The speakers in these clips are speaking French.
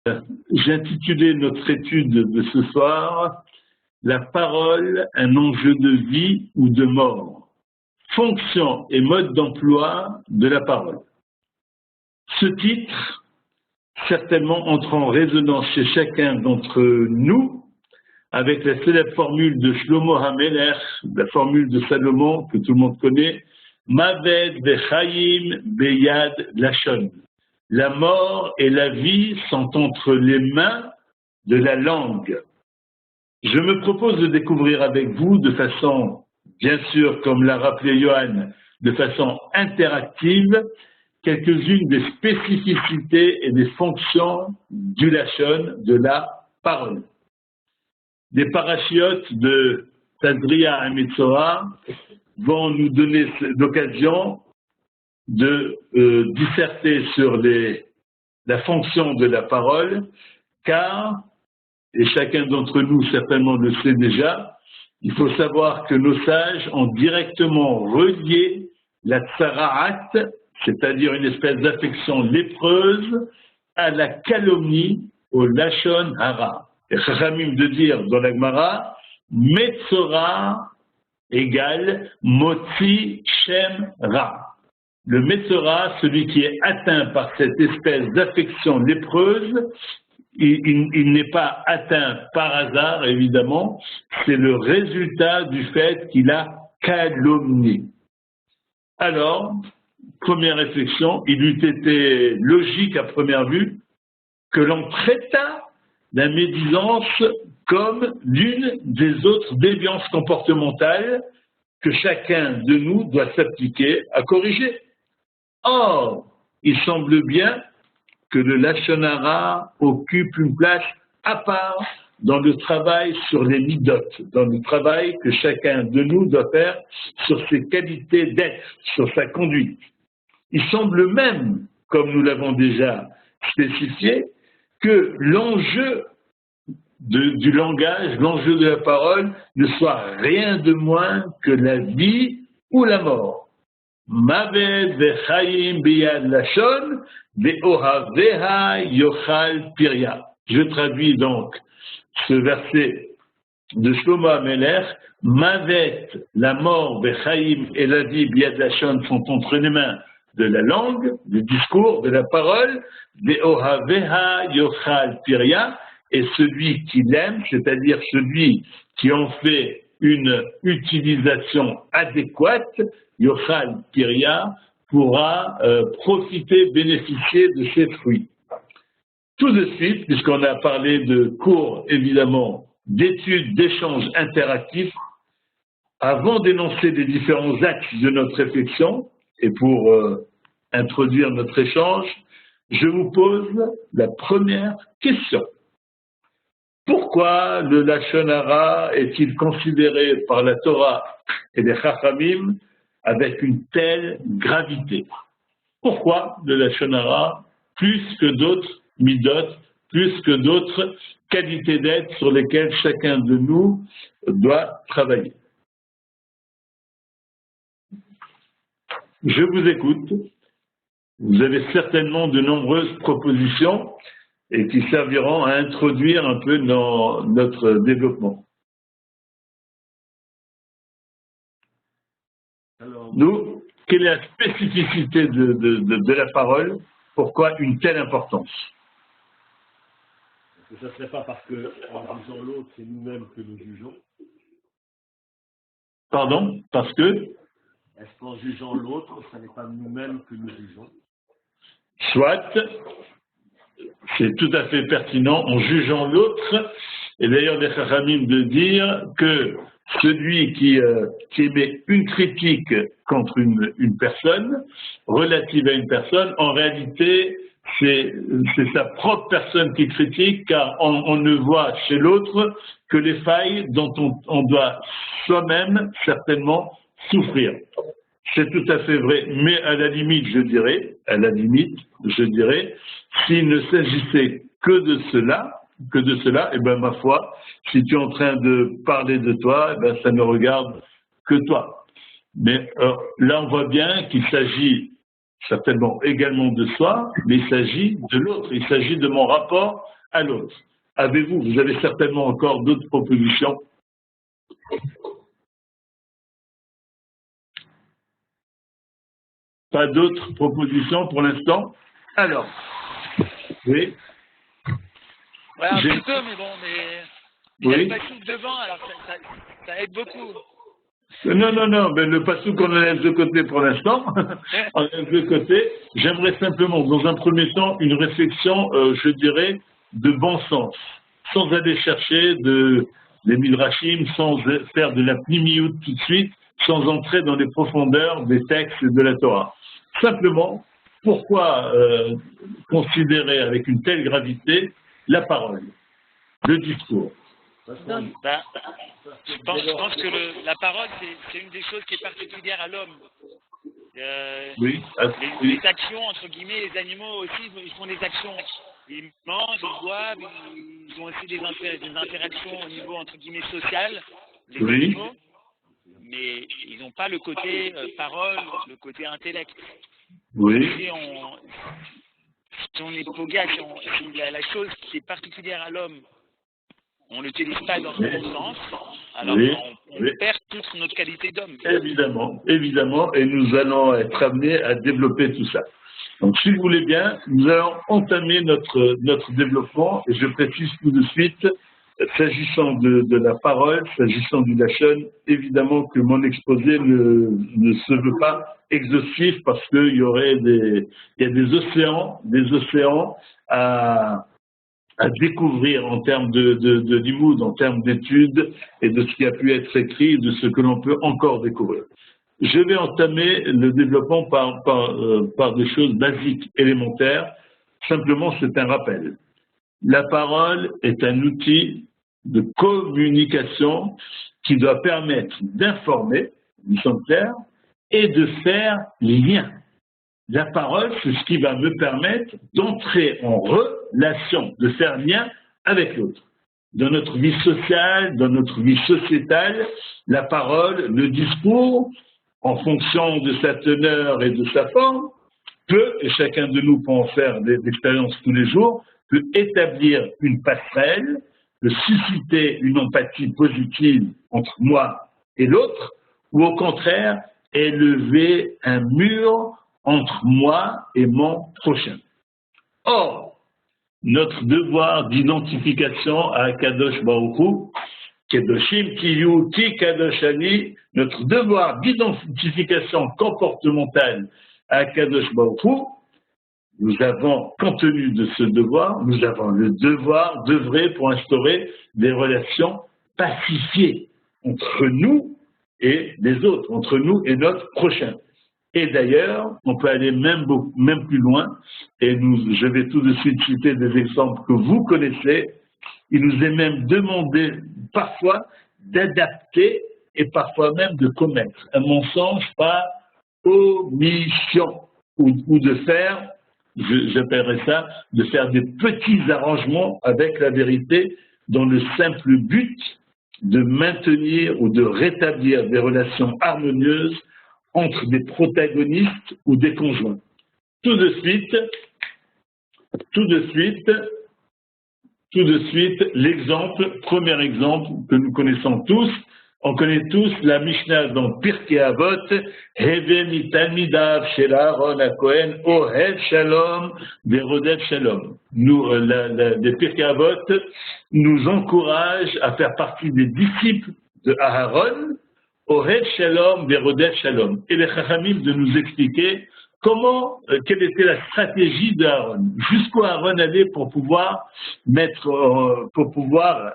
J'ai intitulé notre étude de ce soir « La parole, un enjeu de vie ou de mort. Fonction et mode d'emploi de la parole ». Ce titre, certainement, entre en résonance chez chacun d'entre nous avec la célèbre formule de Shlomo HaMelech, la formule de Salomon que tout le monde connaît, « Maved vechaim beyad lashon ». La mort et la vie sont entre les mains de la langue. Je me propose de découvrir avec vous de façon, bien sûr, comme l'a rappelé Johan, de façon interactive, quelques-unes des spécificités et des fonctions du lashon, de la parole. Des parachiotes de Tazria à Metzora vont nous donner l'occasion de disserter sur la fonction de la parole, car, et chacun d'entre nous certainement le sait déjà, il faut savoir que nos sages ont directement relié la tsara'at, c'est-à-dire une espèce d'affection lépreuse, à la calomnie, au lashon hara. Et Chachamim de dire dans la Gemara, Metzora égale Motzi Shem Ra. Le Metzora, celui qui est atteint par cette espèce d'affection lépreuse, il n'est pas atteint par hasard, évidemment, c'est le résultat du fait qu'il a calomnié. Alors, première réflexion, il eût été logique à première vue que l'on traitât la médisance comme l'une des autres déviances comportementales que chacun de nous doit s'appliquer à corriger. Or, il semble bien que le lashon hara occupe une place à part dans le travail sur les midot, dans le travail que chacun de nous doit faire sur ses qualités d'être, sur sa conduite. Il semble même, comme nous l'avons déjà spécifié, que l'enjeu du langage, l'enjeu de la parole ne soit rien de moins que la vie ou la mort. Maved vechaim beyad lashon ve'ohaveha yochal pirya. Je traduis donc ce verset de Shlomo HaMelech. Mavet, la mort, vechaim et la vie beyad lashon sont entre les mains de la langue, du discours, de la parole. Ve'ohaveha yochal pirya. Et celui qui l'aime, c'est-à-dire celui qui en fait une utilisation adéquate, Yochal Pirya, pourra profiter, bénéficier de ses fruits. Tout de suite, puisqu'on a parlé de cours, évidemment, d'études, d'échanges interactifs, avant d'énoncer les différents axes de notre réflexion, et pour introduire notre échange, je vous pose la première question. Pourquoi le lashon hara est-il considéré par la Torah et les Chachamim avec une telle gravité? Pourquoi le lashon hara plus que d'autres midot, plus que d'autres qualités d'être sur lesquelles chacun de nous doit travailler? Je vous écoute. Vous avez certainement de nombreuses propositions et qui serviront à introduire un peu dans notre développement. Alors, nous, quelle est la spécificité de la parole? Pourquoi une telle importance? Est-ce que ça ne serait pas parce qu'en jugeant l'autre, c'est nous-mêmes que nous jugeons? Pardon? Parce que? Est-ce qu'en jugeant l'autre, ce n'est pas nous-mêmes que nous jugeons? Soit, c'est tout à fait pertinent en jugeant l'autre, et d'ailleurs les Chachamim de dire que celui qui émet une critique contre une personne, relative à une personne, en réalité c'est sa propre personne qui critique, car on ne voit chez l'autre que les failles dont on doit soi-même certainement souffrir. C'est tout à fait vrai, mais à la limite, je dirais, s'il ne s'agissait que de cela, et ben ma foi, si tu es en train de parler de toi, ben ça ne regarde que toi. Mais là, on voit bien qu'il s'agit certainement également de soi, mais il s'agit de l'autre, il s'agit de mon rapport à l'autre. Vous avez certainement encore d'autres propositions? Pas d'autres propositions pour l'instant? Alors, oui. Ouais, un petit peu, mais bon, il y a le passouk devant, alors ça aide beaucoup. Non, mais le passouk on en laisse de côté pour l'instant. On laisse de côté. J'aimerais simplement, dans un premier temps, une réflexion, je dirais, de bon sens, sans aller chercher des midrashim, sans faire de la pnimiout tout de suite, sans entrer dans les profondeurs des textes de la Torah. Simplement, pourquoi considérer avec une telle gravité la parole, le discours? Je pense que la parole, c'est une des choses qui est particulière à l'homme. Les actions, entre guillemets, les animaux aussi, ils font des actions. Ils mangent, ils boivent, ils ont aussi des interactions au niveau, entre guillemets, social, les animaux, mais ils n'ont pas le côté parole, le côté intellect. Si on est poga, si la chose qui est particulière à l'homme, on ne l'utilise pas dans le bon sens, alors on perd toute notre qualité d'homme. Évidemment, et nous allons être amenés à développer tout ça. Donc, si vous voulez bien, nous allons entamer notre développement, et je précise tout de suite, s'agissant de la parole, s'agissant du lachon, évidemment que mon exposé ne se veut pas exhaustif parce qu'il y a des océans à découvrir en termes de limoud, en termes d'études et de ce qui a pu être écrit, de ce que l'on peut encore découvrir. Je vais entamer le développement par des choses basiques, élémentaires. Simplement, c'est un rappel. La parole est un outil de communication qui doit permettre d'informer, nous sommes clairs, et de faire lien. La parole, c'est ce qui va me permettre d'entrer en relation, de faire lien avec l'autre. Dans notre vie sociale, dans notre vie sociétale, la parole, le discours, en fonction de sa teneur et de sa forme, peut, et chacun de nous peut en faire des expériences tous les jours, peut établir une passerelle, peut susciter une empathie positive entre moi et l'autre, ou au contraire, élever un mur entre moi et mon prochain. Or, notre devoir d'identification à Kadosh Baruch Hu, Kedoshim Kiyu Ki Kadoshani, notre devoir d'identification comportementale à Kadosh Baruch Hu, nous avons, compte tenu de ce devoir, nous avons le devoir d'œuvrer pour instaurer des relations pacifiées entre nous et les autres, entre nous et notre prochain. Et d'ailleurs, on peut aller même plus loin, et je vais tout de suite citer des exemples que vous connaissez. Il nous est même demandé parfois d'adapter et parfois même de commettre un mensonge par omission, ou de faire, j'appellerais ça, de faire des petits arrangements avec la vérité dans le simple but de maintenir ou de rétablir des relations harmonieuses entre des protagonistes ou des conjoints. Tout de suite, premier exemple que nous connaissons tous, on connaît tous la Mishnah dans Pirkei Avot, Heve mitalmidav shel Aaron HaKohen Ohev Shalom veRodef Shalom. Les Pirkei Avot nous encouragent à faire partie des disciples de Aaron, Ohev Shalom veRodef Shalom. Et les Chachamim de nous expliquer quelle était la stratégie d'Aaron, jusqu'où Aaron allait pour pouvoir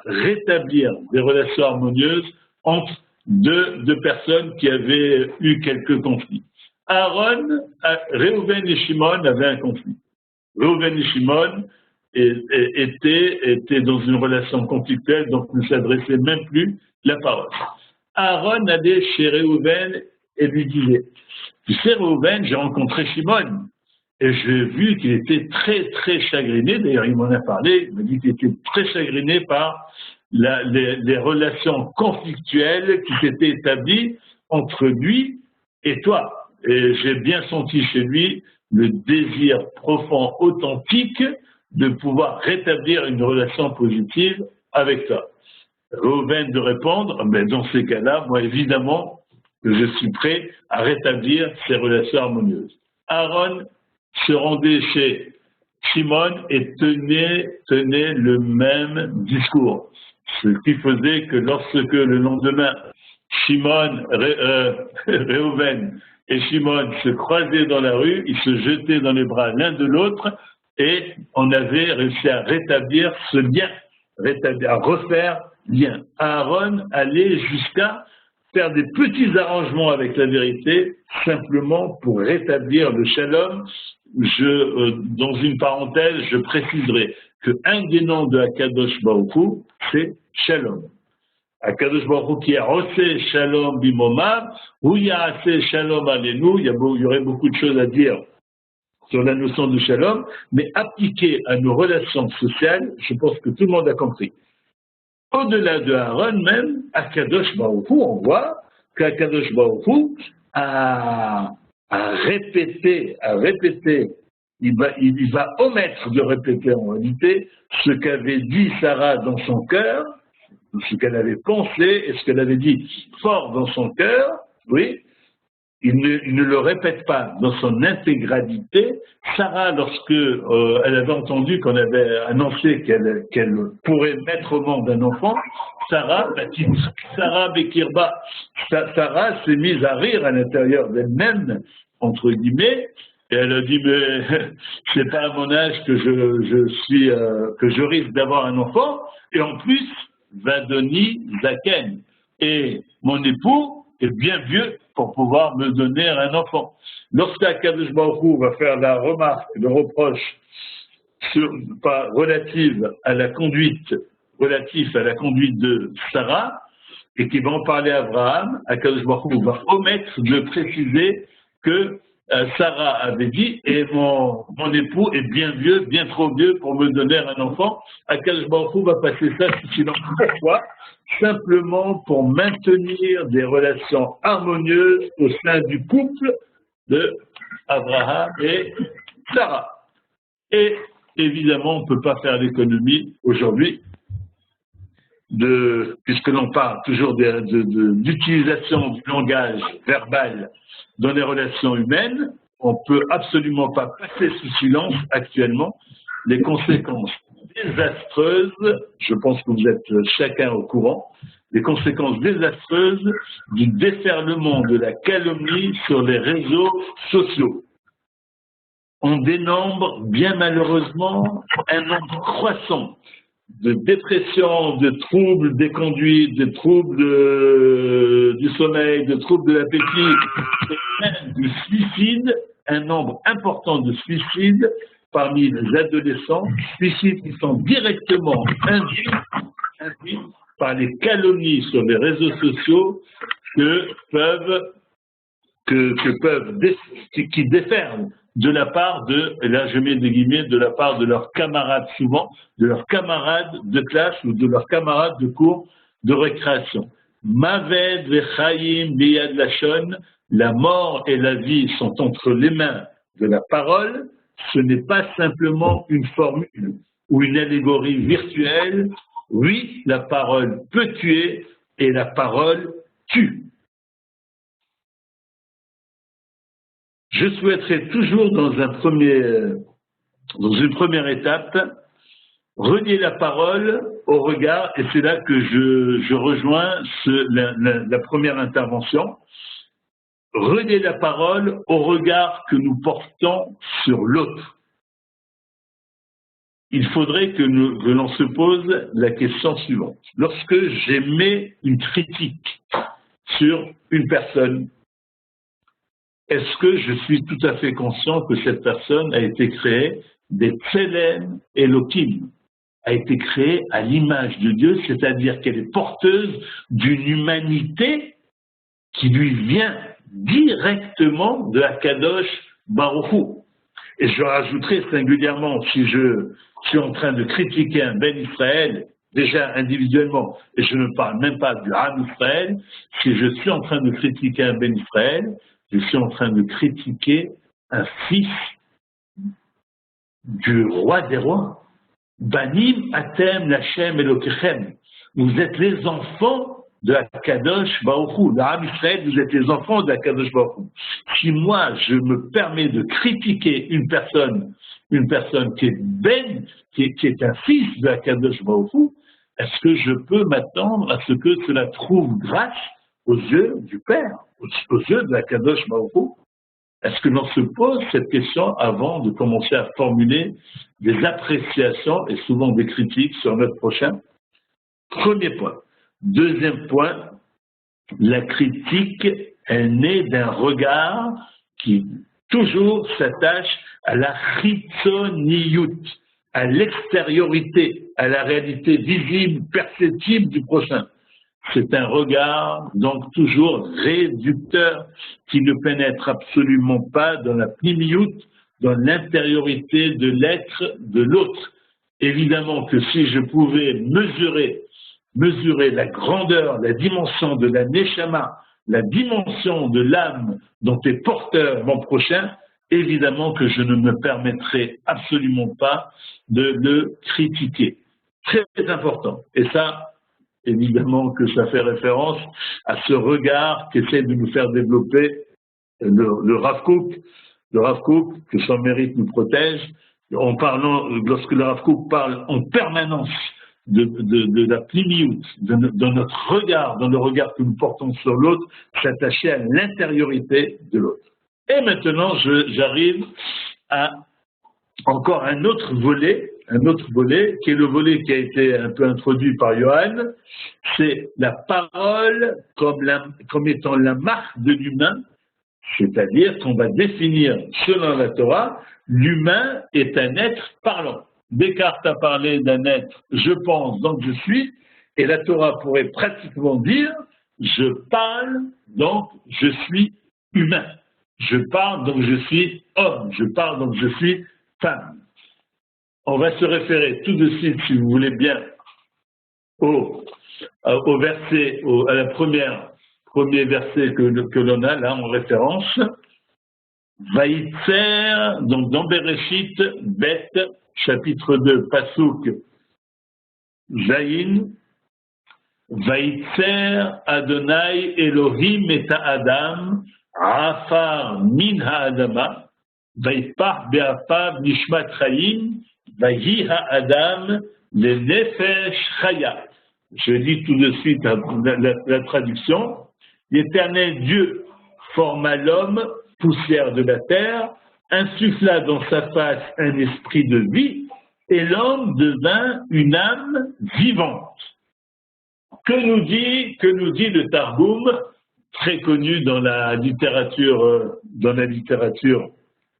rétablir des relations harmonieuses entre deux personnes qui avaient eu quelques conflits. Réhouven et Shimon avaient un conflit. Réhouven et Shimon étaient dans une relation conflictuelle, donc ne s'adressaient même plus la parole. Aaron allait chez Réhouven et lui disait: tu sais, Réhouven, j'ai rencontré Shimon et j'ai vu qu'il était très, très chagriné. D'ailleurs, il m'en a parlé. Il m'a dit qu'il était très chagriné par les relations conflictuelles qui s'étaient établies entre lui et toi. Et j'ai bien senti chez lui le désir profond, authentique de pouvoir rétablir une relation positive avec toi. Reuven de répondre, mais dans ces cas-là, moi évidemment que je suis prêt à rétablir ces relations harmonieuses. Aaron se rendait chez Shimon et tenait le même discours. Ce qui faisait que lorsque le lendemain, Reuven et Shimon se croisaient dans la rue, ils se jetaient dans les bras l'un de l'autre et on avait réussi à rétablir ce lien, à refaire lien. Aaron allait jusqu'à faire des petits arrangements avec la vérité, simplement pour rétablir le shalom. Dans une parenthèse, je préciserai qu'un des noms de Akadosh Baruch Hu, c'est Shalom. Akadosh Baruch Hu qui a Oseh Shalom Bimomav, ou Yaaseh Shalom Alenu, il y aurait beaucoup de choses à dire sur la notion de Shalom, mais appliqué à nos relations sociales, je pense que tout le monde a compris. Au-delà de Aaron même, Akadosh Baruch Hu, on voit qu'Akadosh Baruch Hu a répété, il va omettre de répéter en réalité ce qu'avait dit Sarah dans son cœur, ce qu'elle avait pensé et ce qu'elle avait dit fort dans son cœur, oui. Il ne le répète pas dans son intégralité. Sarah, lorsque elle avait entendu qu'on avait annoncé qu'elle pourrait mettre au monde un enfant, Sarah Bekirba, Sarah s'est mise à rire à l'intérieur d'elle-même, entre guillemets, et elle a dit mais c'est pas à mon âge que je risque d'avoir un enfant, et en plus Vadoni Zaken, et mon époux est bien vieux pour pouvoir me donner un enfant. Lorsqu'Akadosh Baruch Hu va faire la remarque, le reproche relatif à la conduite de Sarah, et qui va en parler à Abraham, Akadosh Baruch Hu va omettre de préciser que Sarah avait dit, et mon époux est bien vieux, bien trop vieux pour me donner un enfant. Akadosh Baruch Hu va passer ça sous silence. Pourquoi ? Simplement pour maintenir des relations harmonieuses au sein du couple de Abraham et Sarah. Et évidemment, on ne peut pas faire l'économie aujourd'hui, puisque l'on parle toujours d'utilisation du langage verbal dans les relations humaines, on ne peut absolument pas passer sous silence actuellement les conséquences désastreuses, je pense que vous êtes chacun au courant, les conséquences désastreuses du déferlement de la calomnie sur les réseaux sociaux. On dénombre bien malheureusement un nombre croissant de dépression, de troubles des conduites, de troubles du sommeil, de troubles de l'appétit, et même du suicide, un nombre important de suicides parmi les adolescents, suicides qui sont directement induits par les calomnies sur les réseaux sociaux qui déferlent de la part et là je mets des guillemets, de la part de leurs camarades souvent, de leurs camarades de classe ou de leurs camarades de cours de récréation. Maved v'chaim biyad lashon, la mort et la vie sont entre les mains de la parole. Ce n'est pas simplement une formule ou une allégorie virtuelle. Oui, la parole peut tuer et la parole tue. Je souhaiterais toujours dans une première étape relier la parole au regard, et c'est là que je rejoins la première intervention, relier la parole au regard que nous portons sur l'autre. Il faudrait que l'on se pose la question suivante. Lorsque j'émets une critique sur une personne, est-ce que je suis tout à fait conscient que cette personne a été créée des Tselem Elohim, a été créée à l'image de Dieu, c'est-à-dire qu'elle est porteuse d'une humanité qui lui vient directement de Akadosh Baruch Hu. Et je rajouterai singulièrement, si je suis en train de critiquer un Ben Israël, déjà individuellement, et je ne parle même pas du Ham Israël, si je suis en train de critiquer un Ben Israël, je suis en train de critiquer un fils du roi des rois. Banim atem lachem elokechem. Vous êtes les enfants de Akadosh Baruch Hu. Dans Am Israël, vous êtes les enfants de Akadosh Baruch Hu. Si moi, je me permets de critiquer une personne qui est qui est un fils de Akadosh Baruch Hu, est-ce que je peux m'attendre à ce que cela trouve grâce aux yeux du Père, aux yeux de Akadosh Baruch Hu? Est-ce que l'on se pose cette question avant de commencer à formuler des appréciations et souvent des critiques sur notre prochain? Premier point. Deuxième point, la critique est née d'un regard qui toujours s'attache à la chitzoniyut, à l'extériorité, à la réalité visible, perceptible du prochain. C'est un regard donc toujours réducteur qui ne pénètre absolument pas dans la pnimiyut, dans l'intériorité de l'être de l'autre. Évidemment que si je pouvais mesurer la grandeur, la dimension de la neshama, la dimension de l'âme dont est porteur mon prochain, évidemment que je ne me permettrai absolument pas de le critiquer. Très important. Et ça, évidemment que ça fait référence à ce regard qu'essaie de nous faire développer le Rav Kook. Le Rav Kook, que son mérite nous protège, lorsque le Rav Kook parle en permanence de la pnimiyut, dans notre regard, dans le regard que nous portons sur l'autre, s'attacher à l'intériorité de l'autre. Et maintenant, j'arrive à encore un autre volet qui est le volet qui a été un peu introduit par Johan, c'est la parole comme étant la marque de l'humain, c'est-à-dire qu'on va définir, selon la Torah, l'humain est un être parlant. Descartes a parlé d'un être, je pense, donc je suis, et la Torah pourrait pratiquement dire, je parle, donc je suis humain. Je parle, donc je suis homme. Je parle, donc je suis femme. On va se référer tout de suite, si vous voulez bien, au verset, à la premier verset que l'on a là en référence. Vaïtser, donc dans Bereshit, Bet, chapitre 2, Pasuk, Zayin, Vaïtser Adonai Elohim et Adam, Afar min ha'adama, Vaïpar be'apav nishmat chayim, Vaïhi ha'adam le nefesh chaya. Je lis tout de suite la traduction. L'Éternel Dieu forma l'homme, poussière de la terre, insuffla dans sa face un esprit de vie, et l'homme devint une âme vivante. Que nous dit le Targum, très connu dans la littérature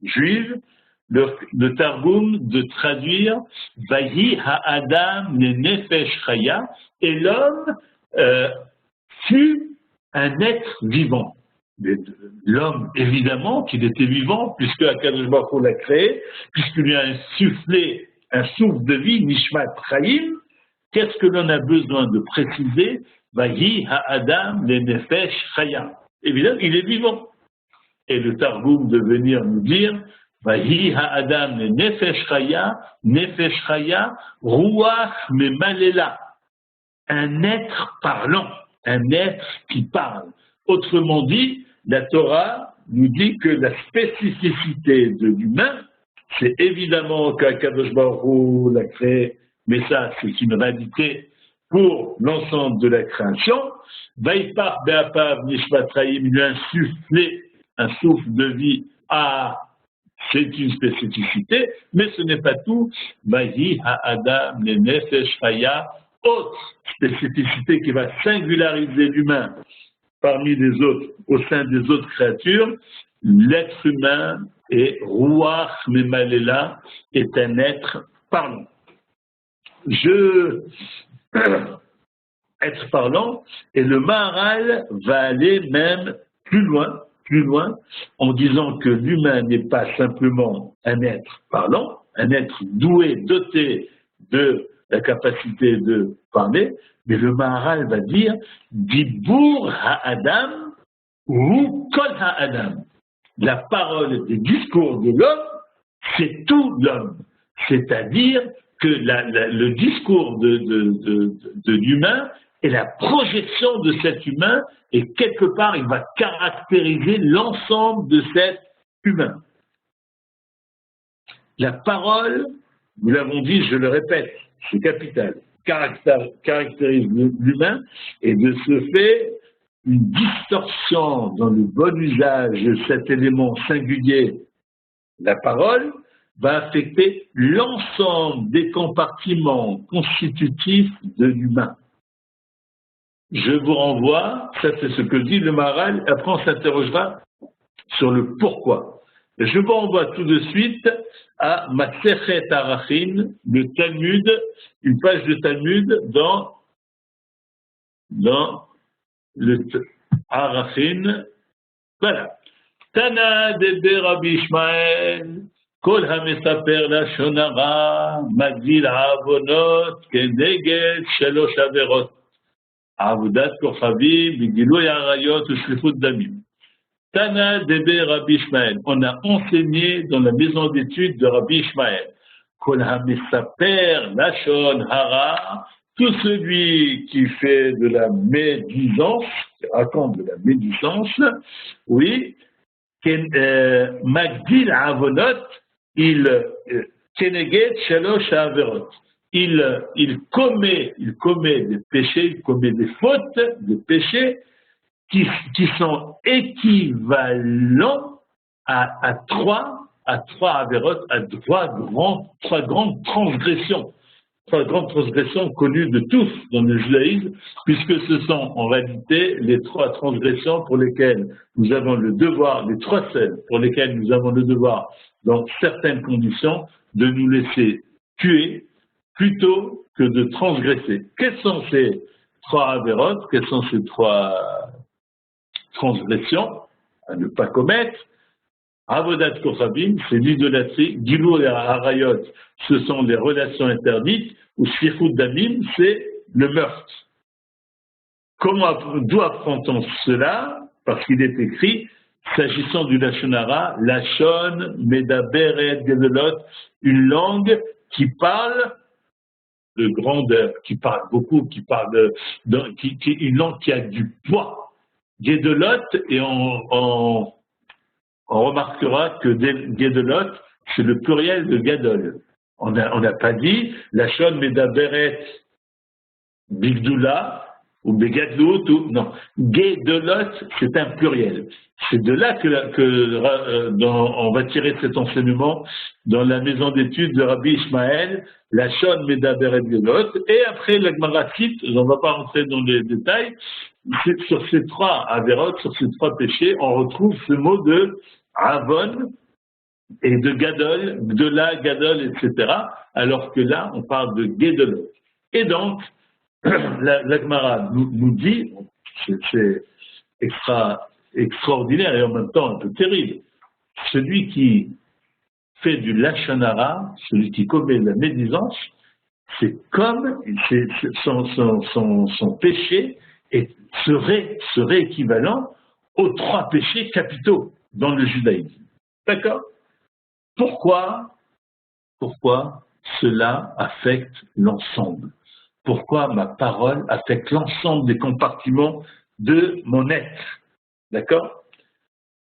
juive, le Targum de traduire Vayi ha'adam le nefesh chaya, et l'homme fut un être vivant. L'homme, évidemment, qu'il était vivant, puisque Akadosh Baruch Hu l'a créé, puisqu'il lui a insufflé un souffle de vie, Nishmat Chaim. Qu'est-ce que l'on a besoin de préciser? Vayi ha'adam le nefesh chaya. Évidemment, il est vivant. Et le Targum de venir nous dire Vayi ha'adam le nefesh chaya, ruach memalela. Un être parlant, un être qui parle. Autrement dit, la Torah nous dit que la spécificité de l'humain, c'est évidemment qu'Akadosh Baruch Hu l'a créé, mais ça, c'est une réalité pour l'ensemble de la création. Vaïpar be'apav nishmat chayim, il lui a insufflé un souffle de vie. C'est une spécificité, mais ce n'est pas tout. Vayi ha'adam le nefesh chaya, autre spécificité qui va singulariser l'humain parmi les autres, au sein des autres créatures, l'être humain est Ruach Memalela, est un être parlant. Être parlant, et le Maharal va aller même plus loin, en disant que l'humain n'est pas simplement un être parlant, un être doué, doté de la capacité de parler, mais le Maharal va dire Dibur ha'adam ou kol ha'adam. La parole des discours de l'homme, c'est tout l'homme. C'est-à-dire que le discours de l'humain est la projection de cet humain et quelque part il va caractériser l'ensemble de cet humain. La parole, nous l'avons dit, je le répète, c'est capital, caractérise l'humain et de ce fait, une distorsion dans le bon usage de cet élément singulier, la parole, va affecter l'ensemble des compartiments constitutifs de l'humain. Je vous renvoie, ça c'est ce que dit le Maharal, après on s'interrogera sur le pourquoi. Je vous renvoie tout de suite à Masechet Arachin, le Talmud, une page de Talmud dans le Arachin. Voilà. Tana de Rabbi Ishmael, Kol HaMesaper Lashon Hara, Magdil HaAvonot, Keneged Shalosh Averot. Avodat Kochavim, Bigilou Yarayot, Shlichut Damim. Tana Debe Rabbi Ishmael. On a enseigné dans la maison d'études de Rabbi Ishmael. Kol HaMesaper Lashon Hara, tout celui qui fait de la médisance, qui raconte de la médisance, oui, Magdil Avonot, Keneged Shalosh Averot. Il commet des péchés, il commet des fautes, des péchés qui sont équivalents à trois avérotes, à trois grandes transgressions. Trois grandes transgressions connues de tous dans le judaïsme, puisque ce sont en réalité les trois transgressions pour lesquelles nous avons le devoir, les trois seules pour lesquelles nous avons le devoir, dans certaines conditions, de nous laisser tuer plutôt que de transgresser. Quelles sont ces trois avérotes? Quelles sont ces trois transgressions à ne pas commettre? Avodat Kochavim, c'est l'idolâtrie. Gilou et Harayot, ce sont les relations interdites. Ou Shlichut Damim, c'est le meurtre. D'où apprend-on cela? Parce qu'il est écrit, s'agissant du Lashon Hara, Lashon Medaberet Gedolot, une langue qui parle de grandeur, qui parle beaucoup, une langue qui a du poids. Gedolot, et on remarquera que Gedolot, c'est le pluriel de Gadol. On n'a pas dit Lashon Medaberet Bigdoula ou Begadlut, non. Gedolot, c'est un pluriel. C'est de là on va tirer cet enseignement dans la maison d'études de Rabbi Ishmael, Lashon Medaberet Gedolot, et après la Gemara cite, on ne va pas rentrer dans les détails, sur ces trois avérotes, sur ces trois péchés, on retrouve ce mot de Avon et de Gadol, de la Gadol, etc. Alors que là, on parle de Gedolot. Et donc, la Gemara nous dit, c'est extraordinaire et en même temps un peu terrible, celui qui fait du Lashon Hara, celui qui commet la médisance, c'est comme son péché serait équivalent aux trois péchés capitaux dans le judaïsme. D'accord? Pourquoi cela affecte l'ensemble? Pourquoi ma parole affecte l'ensemble des compartiments de mon être? D'accord?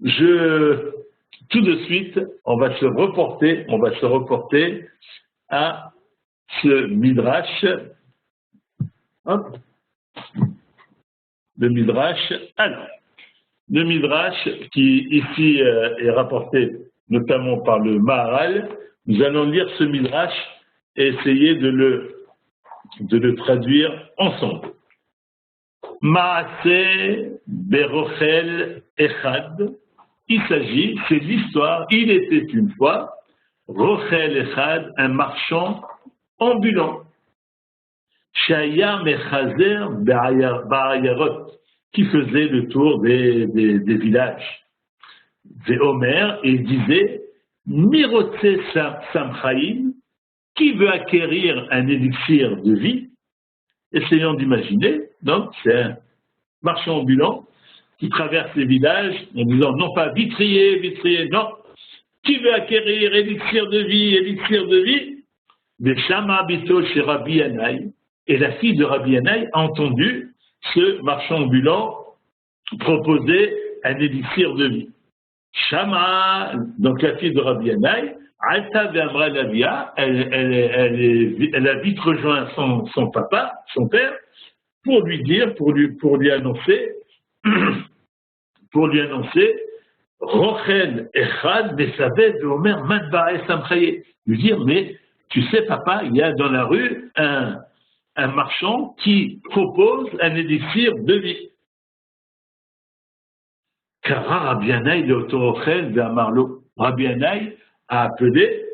Tout de suite, on va se reporter à ce midrash. Hop. Le midrash. Alors, le midrash qui ici est rapporté notamment par le Maharal. Nous allons lire ce midrash et essayer de le traduire ensemble. Maaseh berochel echad. Il s'agit, c'est l'histoire, il était une fois, rochel echad, un marchand ambulant. Shaya mechazer ba'ayarot, qui faisait le tour des villages. Veomer, et il disait, Mirotse Samchaim, qui veut acquérir un élixir de vie? Essayons d'imaginer, donc c'est un marchand ambulant qui traverse les villages en disant non pas vitrier, non, qui veut acquérir élixir de vie, des Shama Bito chez Rabbi Yanaï, et la fille de Rabbi Yanaï a entendu ce marchand ambulant proposer un élixir de vie. Shama, donc la fille de Rabbi Yanaï, Alta Ve'amra Lavia, elle a vite rejoint son papa, son père, pour lui dire, pour lui annoncer, Rochel Echad Mesaved Omer Madbae Samchaye. Lui dire, mais tu sais, papa, il y a dans la rue un marchand qui propose un élixir de vie. Kara Rabbi Yanaï de Otorochel Ve'amarlo. Rabbi Yanaï a appelé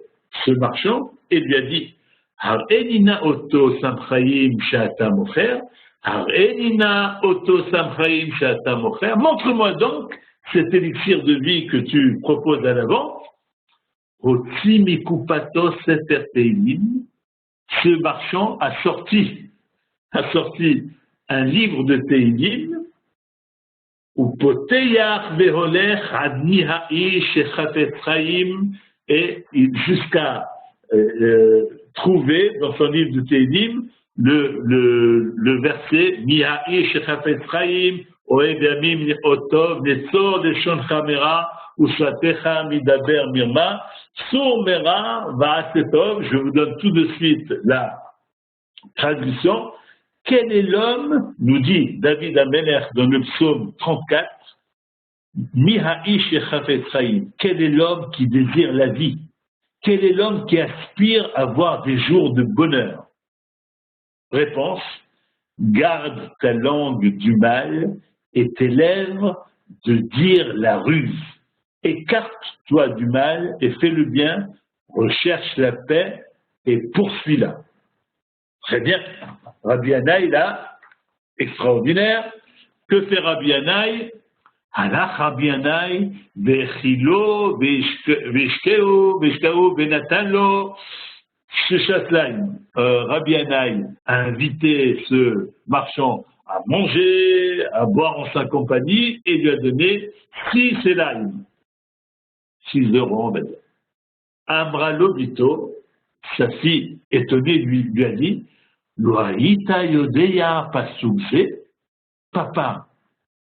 ce marchand et lui a dit, Harenina Oto Samchaim Shata Mocher, Harenina Oto Samchaim Shata Mocher, montre-moi donc cet élixir de vie que tu proposes à la vente. Otsi Mikupato Sefer Teilim, ce marchand a sorti un livre de Teilim, ou Poteyach Beholech Adni Ha'ish Echafet Chaim, et jusqu'à trouver dans son livre de Teilim le verset Miha'i Shechafet Chaim Oev Yamim Otov Nesor Leshon Chamera Ushatecha Midaber Mirma Sur Mera Va'asetov. Je vous donne tout de suite la traduction. Quel est l'homme, nous dit David Amelech dans le psaume 34, Miha'i Shechafet Chaim, quel est l'homme qui désire la vie? Quel est l'homme qui aspire à avoir des jours de bonheur? Réponse, garde ta langue du mal et tes lèvres de dire la ruse. Écarte-toi du mal et fais le bien, recherche la paix et poursuis-la. Très bien. Rabbi Yanaï, là, extraordinaire. Que fait Rabbi Yanaï? Halach Rabbi Yanaï, Vechilo, Veshkeo, Venatalo, Sheshatlaim. Rabbi Yanaï a invité ce marchand à manger, à boire en sa compagnie et lui a donné 6 selaim. 6 €, on va dire. Amra Lobito, sa fille étonnée, lui a dit, Loaïta Yodeya Pasumse, papa,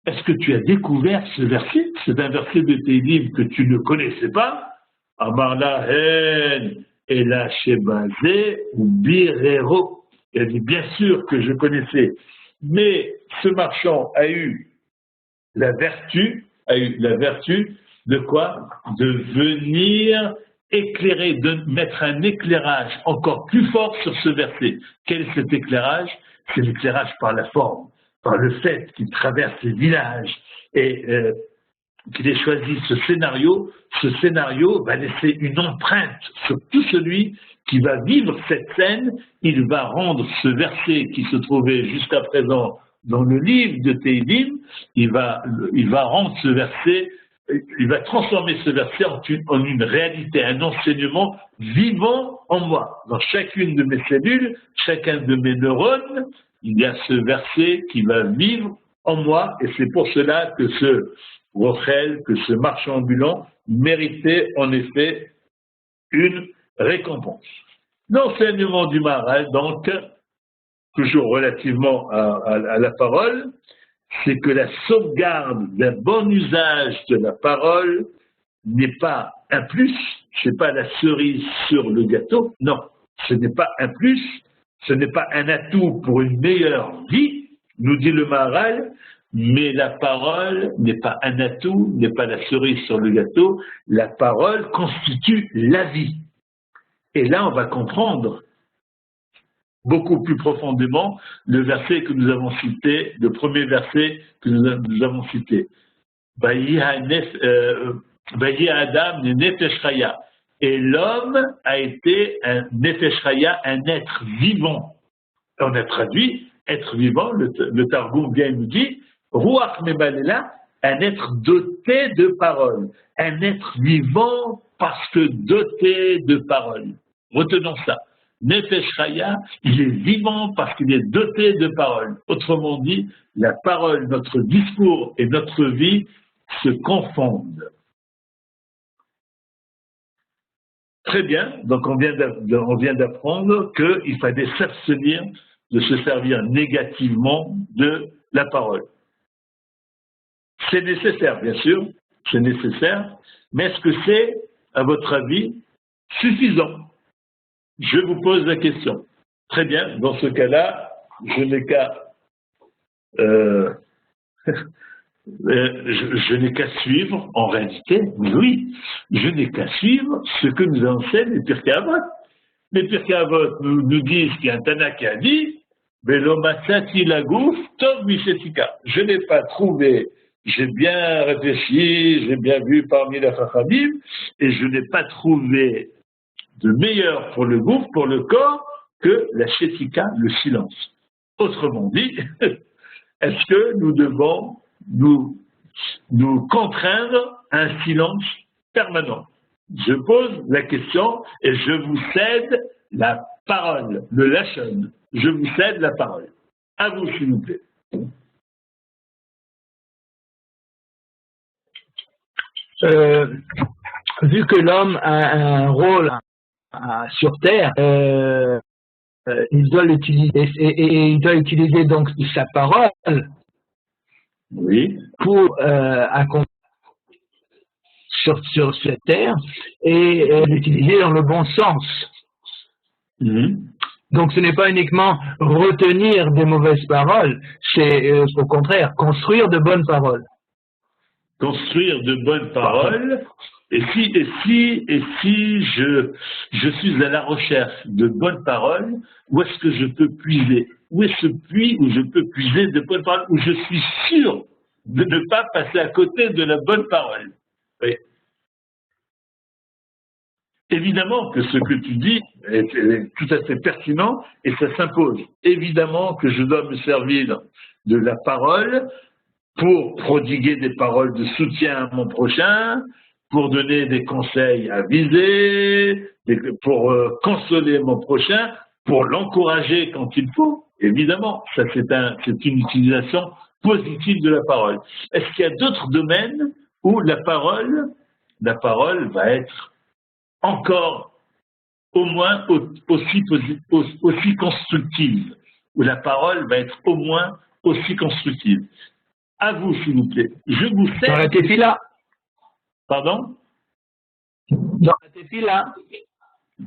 est-ce que tu as découvert ce verset? C'est un verset de Teilim que tu ne connaissais pas. Amarla Hen et la Shebazé ou Birero. Elle dit bien sûr que je connaissais, mais ce marchand a eu la vertu de quoi? De venir éclairer, de mettre un éclairage encore plus fort sur ce verset. Quel est cet éclairage? C'est l'éclairage par la forme, par le fait qu'il traverse les villages et qu'il ait choisi ce scénario va laisser une empreinte sur tout celui qui va vivre cette scène. Il va rendre ce verset qui se trouvait jusqu'à présent dans le livre de Teilim, il va rendre ce verset, il va transformer ce verset en une réalité, un enseignement vivant en moi. Dans chacune de mes cellules, chacun de mes neurones, il y a ce verset qui va vivre en moi, et c'est pour cela que ce Rochel, que ce marchand ambulant méritait en effet une récompense. L'enseignement du Maharal, donc, toujours relativement à la parole, c'est que la sauvegarde d'un bon usage de la parole n'est pas un plus, c'est pas la cerise sur le gâteau, non, ce n'est pas un plus, ce n'est pas un atout pour une meilleure vie, nous dit le Maharal, mais la parole n'est pas un atout, n'est pas la cerise sur le gâteau, la parole constitue la vie. Et là, on va comprendre beaucoup plus profondément le verset que nous avons cité, le premier verset que nous avons cité. Bayi Adam Nefesh Chaya. Et l'homme a été un Nefesh Chaya, un être vivant. On a traduit être vivant, le Targum bien nous dit, Ruach Mebalela, un être doté de parole. Un être vivant parce que doté de parole. Retenons ça. Nefesh Chaya, il est vivant parce qu'il est doté de parole. Autrement dit, la parole, notre discours et notre vie se confondent. Très bien, donc on vient d'apprendre qu'il fallait s'abstenir de se servir négativement de la parole. C'est nécessaire, bien sûr, c'est nécessaire, mais est-ce que c'est, à votre avis, suffisant? Je vous pose la question. Très bien, dans ce cas-là, je n'ai qu'à je n'ai qu'à suivre, en réalité, oui, je n'ai qu'à suivre ce que nous enseignent les Pirkei Avot. Les Pirkei Avot nous disent qu'il y a un Tana qui a dit Velo matzati lagouf tov mishetika. Je n'ai pas trouvé, j'ai bien réfléchi, j'ai bien vu parmi les Chachamim, et je n'ai pas trouvé de meilleur pour le gouffre, pour le corps, que la shetika, le silence. Autrement dit, est-ce que nous devons nous contraindre à un silence permanent? Je pose la question et je vous cède la parole, le lachon. Je vous cède la parole. À vous, s'il vous plaît. Vu que l'homme a un rôle sur Terre, il doit l'utiliser et il doit utiliser donc sa parole. Oui. Pour accomplir sur cette terre et l'utiliser dans le bon sens. Donc ce n'est pas uniquement retenir des mauvaises paroles, c'est au contraire construire de bonnes paroles. Construire de bonnes paroles. Et si je suis à la recherche de bonnes paroles, où est-ce que je peux puiser? Où est ce puits où je peux puiser de bonnes paroles, où je suis sûr de ne pas passer à côté de la bonne parole? Oui. Évidemment que ce que tu dis est tout à fait pertinent et ça s'impose. Évidemment que je dois me servir de la parole pour prodiguer des paroles de soutien à mon prochain, pour donner des conseils avisés, pour consoler mon prochain, pour l'encourager quand il faut. Évidemment, ça c'est une utilisation positive de la parole. Est-ce qu'il y a d'autres domaines où la parole va être encore au moins aussi constructive, où la parole va être au moins aussi constructive? À vous, s'il vous plaît. Je vous cède. Dans la tefila. Pardon? Dans la tefila.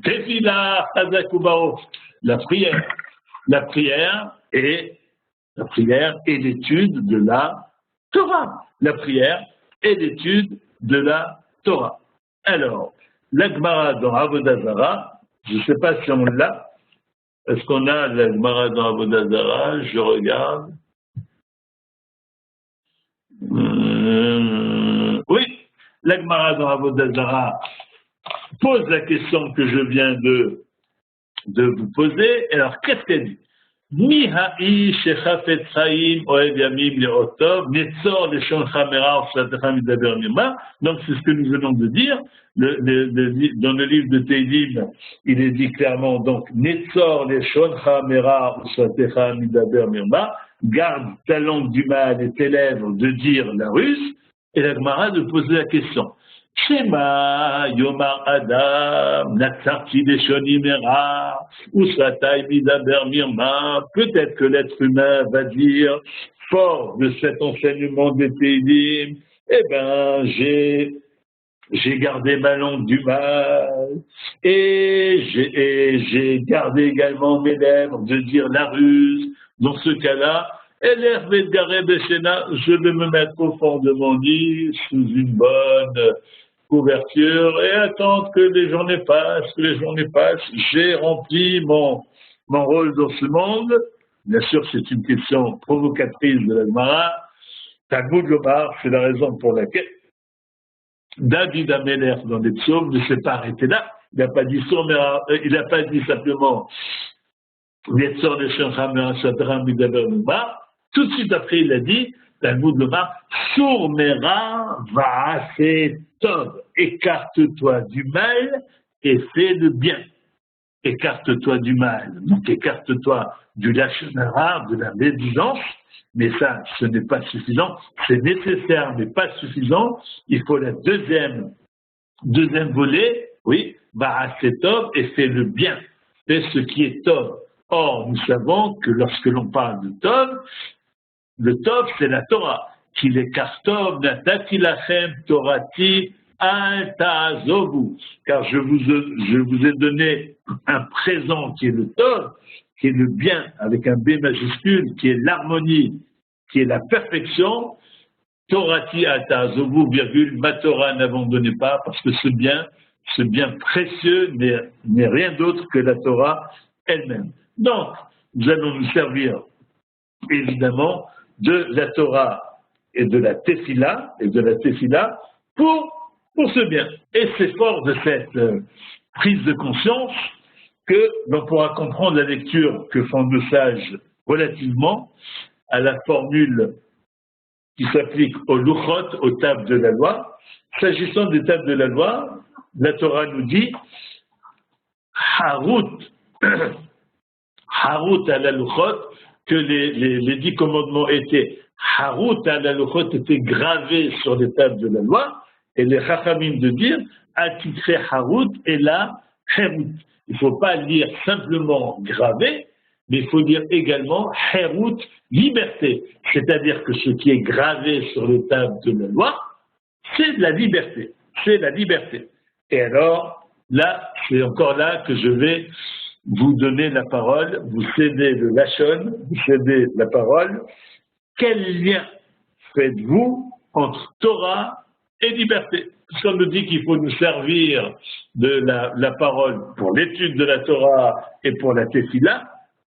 Tefila, Hazakubao. La prière. La prière est l'étude de la Torah. La prière est l'étude de la Torah. Alors, la Gemara dans Avodah Zarah, je ne sais pas si on l'a. Est-ce qu'on a la Gemara dans Avodah Zarah? Je regarde. Oui, la Gemara dans Avodah Zarah pose la question que je viens de vous poser. Alors, qu'est-ce qu'elle dit? Mi ha'i shechafet chaim oev yamim le'otov netzor leshon chamera u'shatecha midaber mirma. Donc, c'est ce que nous venons de dire. Dans le livre de Teilim, il est dit clairement, donc, netzor leshon chamera u'shatecha midaber mirma. Garde ta langue du mal et tes lèvres de dire la ruse. Et la Gemara de poser la question. Shema Yomar Adam Natsarti Deshonimera Usatai Midaber Mirma. Peut-être que l'être humain va dire, fort de cet enseignement des Teilim, eh ben, j'ai gardé ma langue du mal et j'ai gardé également mes lèvres de dire la ruse. Dans ce cas-là, je vais me mettre au fond de mon lit sous une bonne couverture et attendre que les journées passent, J'ai rempli mon rôle dans ce monde. Bien sûr, c'est une question provocatrice de la Gemara. Talmud Lomar, c'est la raison pour laquelle David Améler dans les psaumes ne s'est pas arrêté là. Il n'a pas dit simplement tout de suite après, il a dit, Talmud Lomar, Sourmera va'ase tov. Écarte-toi du mal et fais le bien. Écarte-toi du mal. Donc, écarte-toi du lachon hara, de la médisance. Mais ça, ce n'est pas suffisant. C'est nécessaire, mais pas suffisant. Il faut la deuxième volet Oui, Ba'aseh Tov, et fais le bien, fais ce qui est Tov. Or, nous savons que lorsque l'on parle de Tov, le Tov, c'est la Torah. Qu'il est Tov, Natati Lachem, Torati, Al Ta'azovu. Car je vous ai donné un présent qui est le Tov, qui est le bien, avec un B majuscule, qui est l'harmonie, qui est la perfection. Torati Al Ta'azovu, virgule, ma Torah n'abandonnez pas, parce que ce bien précieux n'est rien d'autre que la Torah elle-même. Donc, nous allons nous servir, évidemment, de la Torah et de la Tefila, pour ce bien. Et c'est fort de cette prise de conscience que l'on pourra comprendre la lecture que font nos sages relativement à la formule qui s'applique aux luchot, aux tables de la loi. S'agissant des tables de la loi, la Torah nous dit Harut à la luchot, que les 10 commandements étaient Harut à la luchot, étaient gravés sur les tables de la loi, et les Chachamim de dire Atitre Harut et la Herut. Il ne faut pas lire simplement gravé, mais il faut dire également Herut, liberté. C'est-à-dire que ce qui est gravé sur les tables de la loi, c'est de la liberté. C'est la liberté. Et alors, là, c'est encore là que je vais vous donner la parole, vous cédez le lachon, vous cédez la parole. Quel lien faites-vous entre Torah et liberté? Puisqu'on nous dit qu'il faut nous servir de la parole pour l'étude de la Torah et pour la Tefila,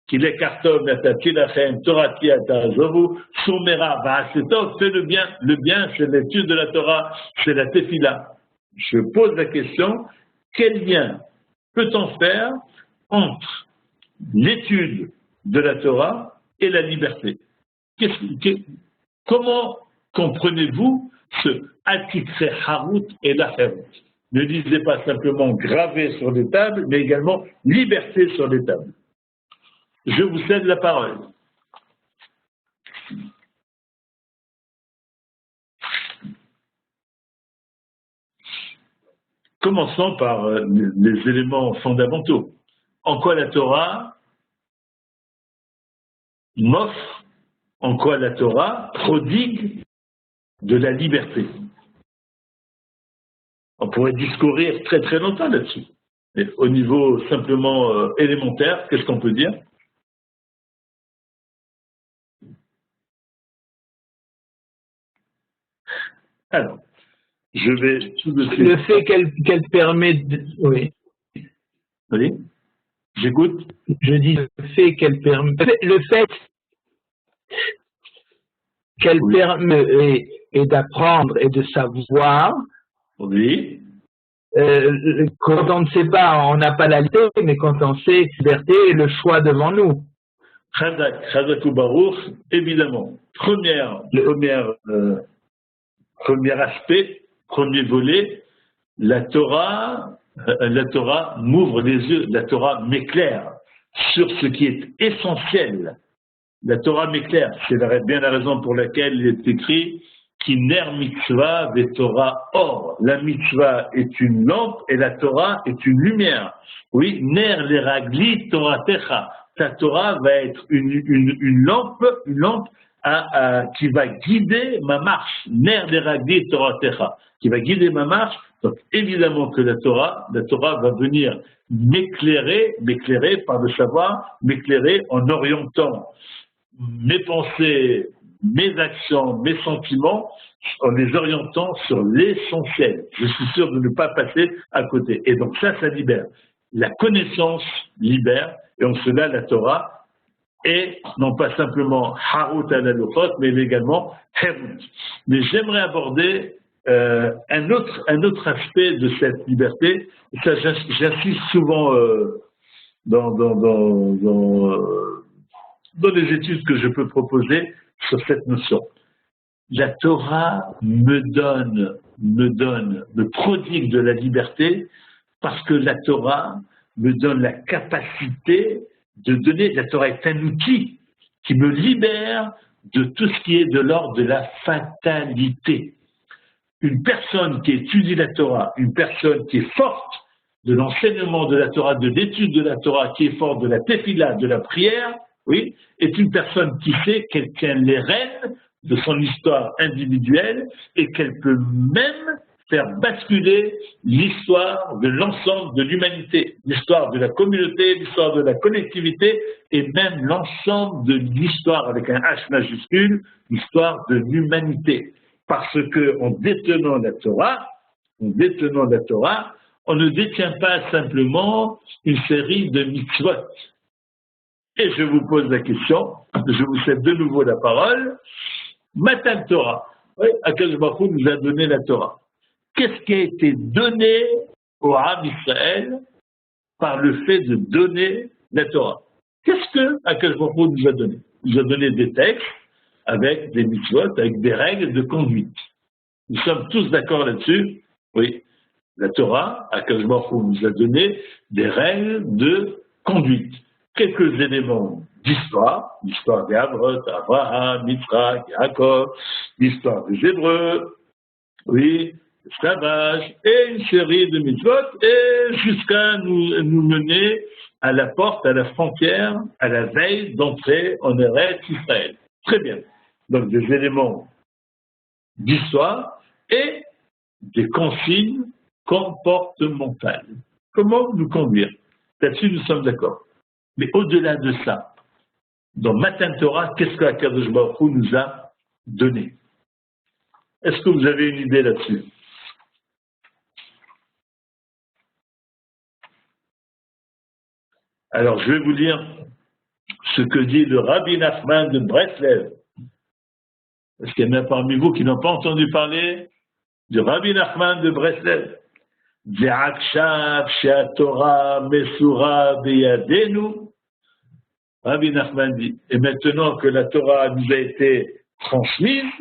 qu'il est Kartov, Natati Lachem, Torati Atazovu, Soumera, Ba'aseh Tov, fais le bien. Le bien, c'est l'étude de la Torah, c'est la Tefila. Je pose la question, quel lien peut-on faire entre l'étude de la Torah et la liberté? Comment comprenez-vous ce Atitre Harut et la Herut? Ne lisez pas simplement gravé sur les tables, mais également liberté sur les tables. Je vous cède la parole. Commençons par les éléments fondamentaux. En quoi la Torah m'offre, en quoi la Torah prodigue de la liberté. On pourrait discourir très très longtemps là-dessus. Mais au niveau simplement élémentaire, qu'est-ce qu'on peut dire? Alors, je vais tout de suite... Le fait qu'elle permet de... Oui. Oui, j'écoute. Je dis le fait qu'elle permet... Le fait qu'elle permet et d'apprendre et de savoir. Oui. Quand on ne sait pas, on n'a pas la liberté, mais quand on sait, liberté et le choix devant nous. Chazak ou Baruch, évidemment. Premier aspect, premier volet, la Torah m'ouvre les yeux, la Torah m'éclaire sur ce qui est essentiel. La Torah m'éclaire, c'est bien la raison pour laquelle il est écrit Kiner mitzvah ve Torah or. La mitzvah est une lampe et la Torah est une lumière. Oui, ner le ragli Toratecha. Ta Torah va être une lampe qui va guider ma marche. Ner le ragli Toratecha. Qui va guider ma marche. Donc évidemment que la Torah va venir m'éclairer par le savoir, m'éclairer en orientant mes pensées, mes actions, mes sentiments, en les orientant sur l'essentiel. Je suis sûr de ne pas passer à côté. Et donc ça libère. La connaissance libère, et en cela la Torah est non pas simplement Harut à la Luchot, mais également Herut. Mais j'aimerais aborder un autre aspect de cette liberté. Ça, j'insiste souvent dans les études que je peux proposer sur cette notion. La Torah me prodigue de la liberté parce que la Torah me donne la capacité de donner, la Torah est un outil qui me libère de tout ce qui est de l'ordre de la fatalité. Une personne qui étudie la Torah, une personne qui est forte de l'enseignement de la Torah, de l'étude de la Torah, qui est fort de la tefila, de la prière, oui, est une personne qui sait qu'elle tient les rênes de son histoire individuelle et qu'elle peut même faire basculer l'histoire de l'ensemble de l'humanité, l'histoire de la communauté, l'histoire de la collectivité et même l'ensemble de l'histoire avec un H majuscule, l'histoire de l'humanité. Parce qu'en détenant la Torah, on ne détient pas simplement une série de mitzvot. Et je vous pose la question, je vous cède de nouveau la parole. Matan Torah, oui, Akadosh Baruch Hu nous a donné la Torah. Qu'est-ce qui a été donné au Ham Israël par le fait de donner la Torah? Qu'est-ce que Akadosh Baruch Hu nous a donné? Il nous a donné des textes avec des mitzvot, avec des règles de conduite. Nous sommes tous d'accord là-dessus. Oui, la Torah, Akadosh Baruch Hu nous a donné des règles de conduite. Quelques éléments d'histoire, l'histoire des Avrot, Abraham, Yitzhak, Yaakov, l'histoire des Hébreux, oui, l'esclavage, et une série de mitzvot, et jusqu'à nous mener à la porte, à la frontière, à la veille d'entrer en Eretz Israël. Très bien. Donc des éléments d'histoire et des consignes comportementales. Comment nous conduire? Là-dessus, nous sommes d'accord. Mais au-delà de ça, dans Matan Torah, qu'est-ce que Akadosh Baruch Hu nous a donné? Est-ce que vous avez une idée là-dessus? Alors, je vais vous lire ce que dit le Rabbi Nachman de Breslev. Est-ce qu'il y en a parmi vous qui n'ont pas entendu parler du Rabbi Nachman de Breslev? Ve'akshav she'atorah mesura beyadenu. Rabbi Nachman dit, et maintenant que la Torah nous a été transmise,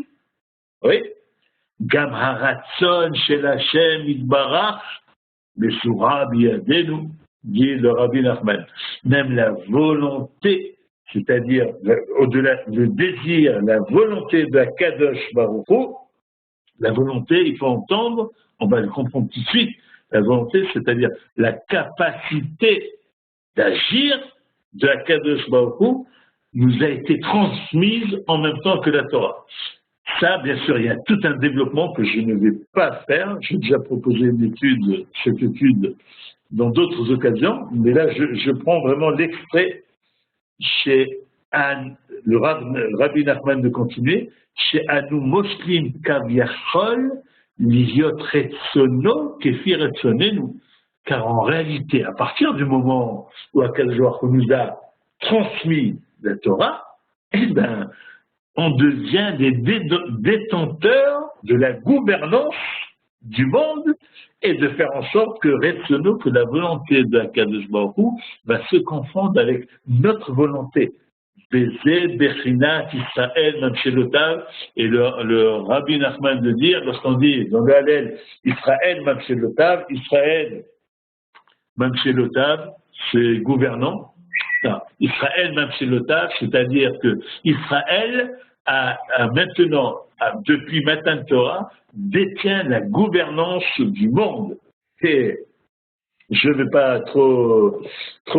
oui, Gam haratzon shel Hashem yitbarach mesura beyadenu, dit le Rabbi Nachman. Même la volonté, c'est-à-dire au-delà le désir, la volonté de Kadosh Baruch Hu, la volonté, il faut entendre, on va le comprendre tout de suite, la volonté, c'est-à-dire la capacité d'agir de la Kadosh Baruch Hu nous a été transmise en même temps que la Torah. Ça, bien sûr, il y a tout un développement que je ne vais pas faire. J'ai déjà proposé cette étude dans d'autres occasions, mais là, je prends vraiment l'extrait chez le Rabbi Nachman de continuer, chez Anu Moslim Kaviachol, Liviot Retsono, Kefir Retsonenu. Car en réalité, à partir du moment où Akadosh Baruch Hu nous a transmis la Torah, eh ben, on devient des détenteurs de la gouvernance du monde et de faire en sorte que Retsono, que la volonté d'Akadosh Baruch Hu va se confondre avec notre volonté. Bézé, Bechinat, Israël, Mamshelotav, et le Rabbi Nachman de dire, lorsqu'on dit dans le Hallel, Israël, Mamshelotav, Israël, Mamshelotav, c'est gouvernant. Non, Israël, Mamshelotav, c'est-à-dire que Israël a maintenant, depuis Matan Torah, détient la gouvernance du monde. Et je ne vais pas trop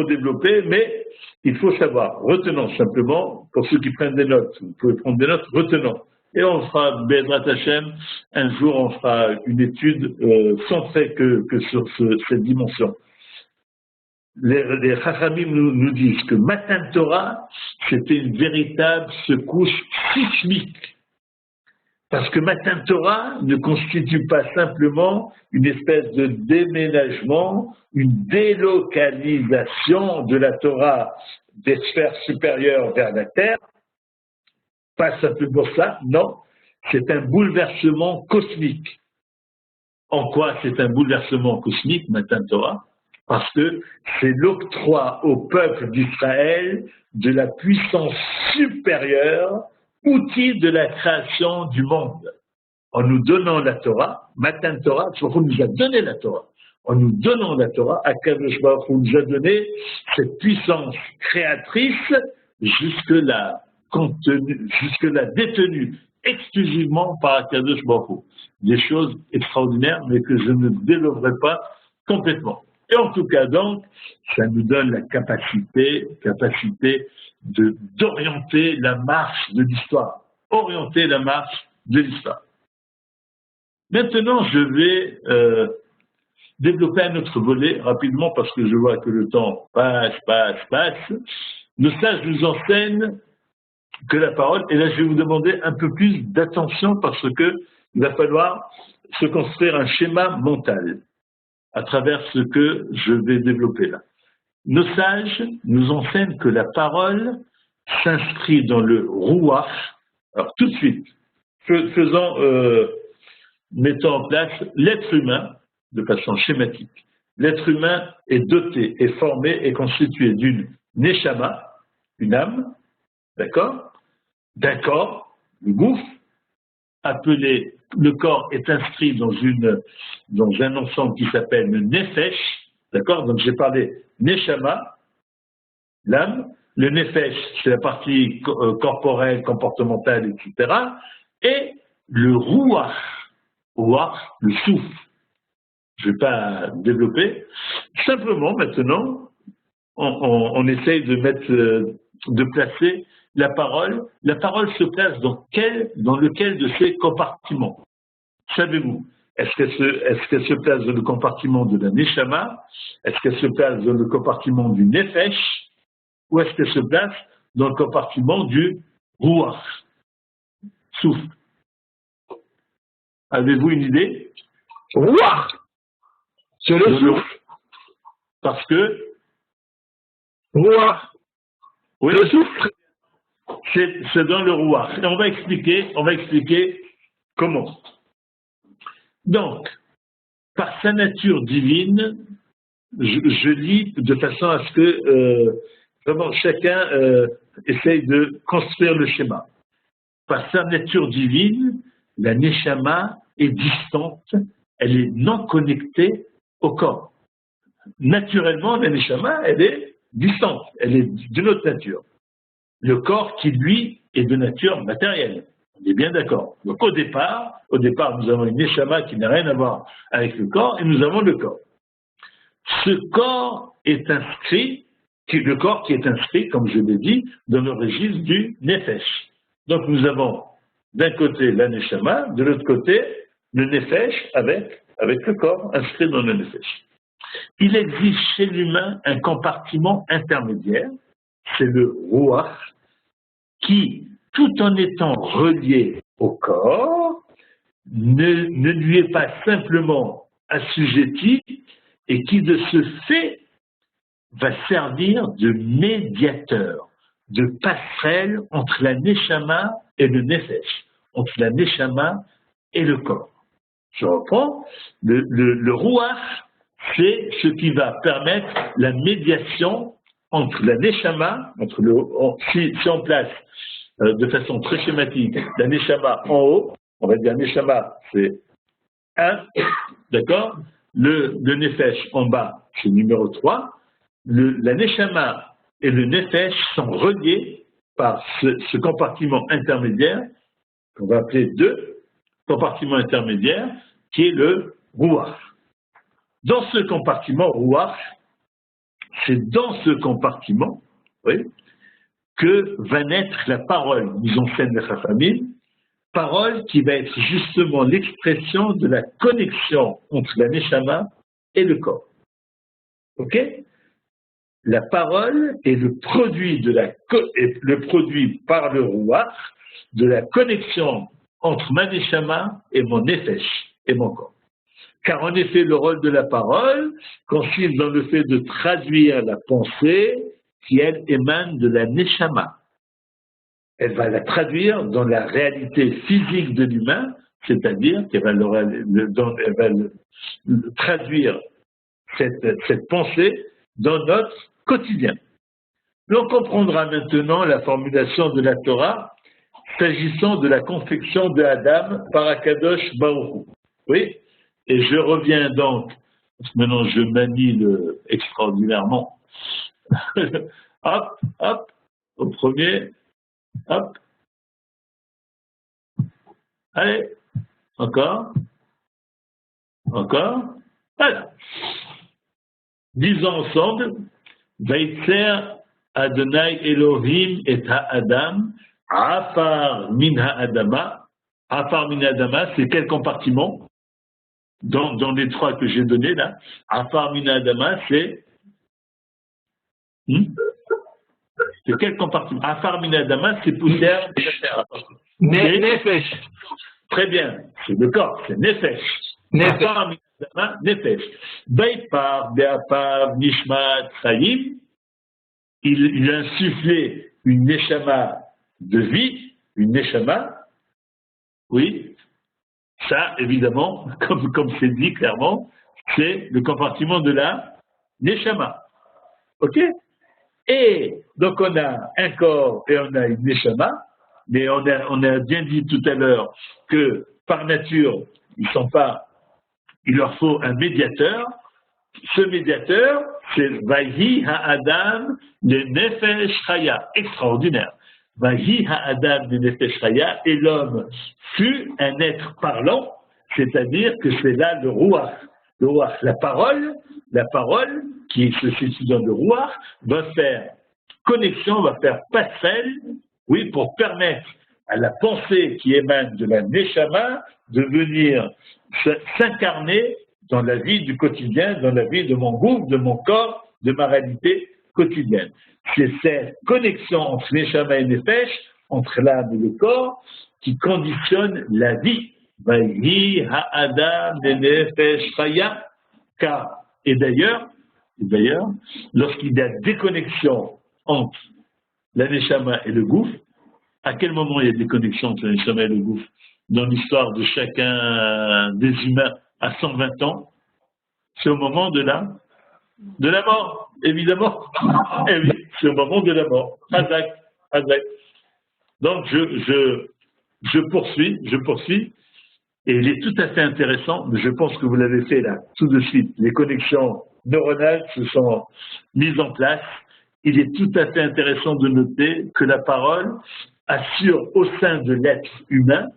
développer, mais il faut savoir, retenons simplement, pour ceux qui prennent des notes, vous pouvez prendre des notes, retenons. Et on fera, Bezrat Hashem, un jour on fera une étude centrée que sur cette dimension. Les Chachamim nous disent que Matan Torah, c'était une véritable secousse sismique. Parce que Matan Torah ne constitue pas simplement une espèce de déménagement, une délocalisation de la Torah des sphères supérieures vers la terre. Pas simplement ça, non. C'est un bouleversement cosmique. En quoi c'est un bouleversement cosmique, Matan Torah? Parce que c'est l'octroi au peuple d'Israël de la puissance supérieure, outil de la création du monde. En nous donnant la Torah, Matan Torah, on nous a donné la Torah. En nous donnant la Torah, Akadosh Baruch Hu nous a donné cette puissance créatrice jusque-là détenue exclusivement par Akadosh Baruch Hu. Des choses extraordinaires, mais que je ne développerai pas complètement. Et en tout cas, donc, ça nous donne la capacité d'orienter la marche de l'histoire. Orienter la marche de l'histoire. Maintenant, je vais développer un autre volet rapidement parce que je vois que le temps passe. Nos sages nous enseignent que la parole, et là je vais vous demander un peu plus d'attention parce que il va falloir se construire un schéma mental à travers ce que je vais développer là. Nos sages nous enseignent que la parole s'inscrit dans le rouach. Alors tout de suite, mettons en place l'être humain de façon schématique. L'être humain est doté, est formé, est constitué d'une neshama, une âme, d'accord, d'un corps, le gouffre, appelé, le corps est inscrit dans un ensemble qui s'appelle le nefesh, d'accord, donc j'ai parlé neshama, l'âme, le nefesh, c'est la partie corporelle, comportementale, etc., et le rouach, le souffle. Je ne vais pas développer. Simplement, maintenant, on essaye de placer la parole. La parole se place dans lequel de ces compartiments? Savez-vous? Est-ce qu'elle se place dans le compartiment de la neshama? Est-ce qu'elle se place dans le compartiment du nefesh? Ou est-ce qu'elle se place dans le compartiment du rouach, souffle? Avez-vous une idée? Rouach, c'est le souffle. Parce que rouach, oui, le souffle. C'est dans le rouach. Et on va expliquer comment. Donc, par sa nature divine, je lis de façon à ce que vraiment chacun essaye de construire le schéma. Par sa nature divine, la neshama est distante, elle est non connectée au corps. Naturellement, la neshama, elle est distante, elle est d'une autre nature. Le corps qui, lui, est de nature matérielle. On est bien d'accord. Donc au départ, nous avons une neshama qui n'a rien à voir avec le corps et nous avons le corps. Ce corps est inscrit, le corps qui est inscrit, comme je l'ai dit, dans le registre du nefesh. Donc nous avons d'un côté la neshama, de l'autre côté le nefesh avec le corps inscrit dans le nefesh. Il existe chez l'humain un compartiment intermédiaire, c'est le rouach, qui, tout en étant relié au corps, ne lui est pas simplement assujetti et qui, de ce fait, va servir de médiateur, de passerelle entre la neshama et le nefesh, entre la neshama et le corps. Je reprends, le rouach, c'est ce qui va permettre la médiation entre la neshama, si on place de façon très schématique la neshama en haut, on va dire neshama c'est 1, d'accord, le nefesh en bas c'est numéro 3, la neshama et le nefesh sont reliés par ce compartiment intermédiaire qu'on va appeler 2, compartiment intermédiaire qui est le rouach. Dans ce compartiment rouach, c'est dans ce compartiment, oui, que va naître la parole, nous enseigne la famille, parole qui va être justement l'expression de la connexion entre la neshama et le corps. Ok? La parole est le produit par le rouach de la connexion entre ma neshama et mon nefesh et mon corps. Car en effet, le rôle de la parole consiste dans le fait de traduire la pensée qui, elle, émane de la neshama. Elle va la traduire dans la réalité physique de l'humain, c'est-à-dire qu'elle va, traduire cette pensée dans notre quotidien. L'on comprendra maintenant la formulation de la Torah s'agissant de la confection de Adam par Akadosh Baruch Hu. Oui? Et je reviens donc, parce que maintenant je manie extraordinairement. Hop, hop, au premier, hop. Allez, encore, voilà. Disons ensemble, Vaïtser Adonai Elohim et Ha'adam, Afar min Ha'adama. Afar min Ha'adama, c'est quel compartiment? Dans les trois que j'ai donnés là, Afar min Ha'adama, c'est quel compartiment? Afar min Ha'adama, c'est poussière de la terre. Nefesh. Très bien, c'est le corps, c'est Nefesh. Afar min Ha'adama, Nefesh. Baïpar, Be'apar, Nishmat, Chaim. Il a insufflé une neshama de vie, une neshama, oui, ça, évidemment, comme c'est dit clairement, c'est le compartiment de la neshama. OK? Et donc, on a un corps et on a une neshama, mais on a bien dit tout à l'heure que, par nature, il leur faut un médiateur. Ce médiateur, c'est Vahi Ha'adam le Nefesh Chaya, extraordinaire. Vahi Ha'adam le Nefesh Chaya, et l'homme fut un être parlant, c'est-à-dire que c'est là le Ruach. Le Ruach, la parole qui se situe dans le Ruach, va faire connexion, va faire passerelle, oui, pour permettre à la pensée qui émane de la Neshama de venir s'incarner dans la vie du quotidien, dans la vie de mon groupe, de mon corps, de ma réalité quotidienne. C'est cette connexion entre Neshama et Nefesh, entre l'âme et le corps, qui conditionne la vie. Vahi ha'adam de Nefesh chaya, car, et d'ailleurs, lorsqu'il y a déconnexion entre la Neshama et le gouffre, à quel moment il y a déconnexion entre la Neshama et le gouffre? Dans l'histoire de chacun des humains, à 120 ans, c'est au moment de la mort, évidemment. Eh oui, c'est au moment de la mort. Hazak. Donc, je poursuis, et il est tout à fait intéressant, mais je pense que vous l'avez fait là, tout de suite. Les connexions neuronales se sont mises en place. Il est tout à fait intéressant de noter que la parole assure au sein de l'être humain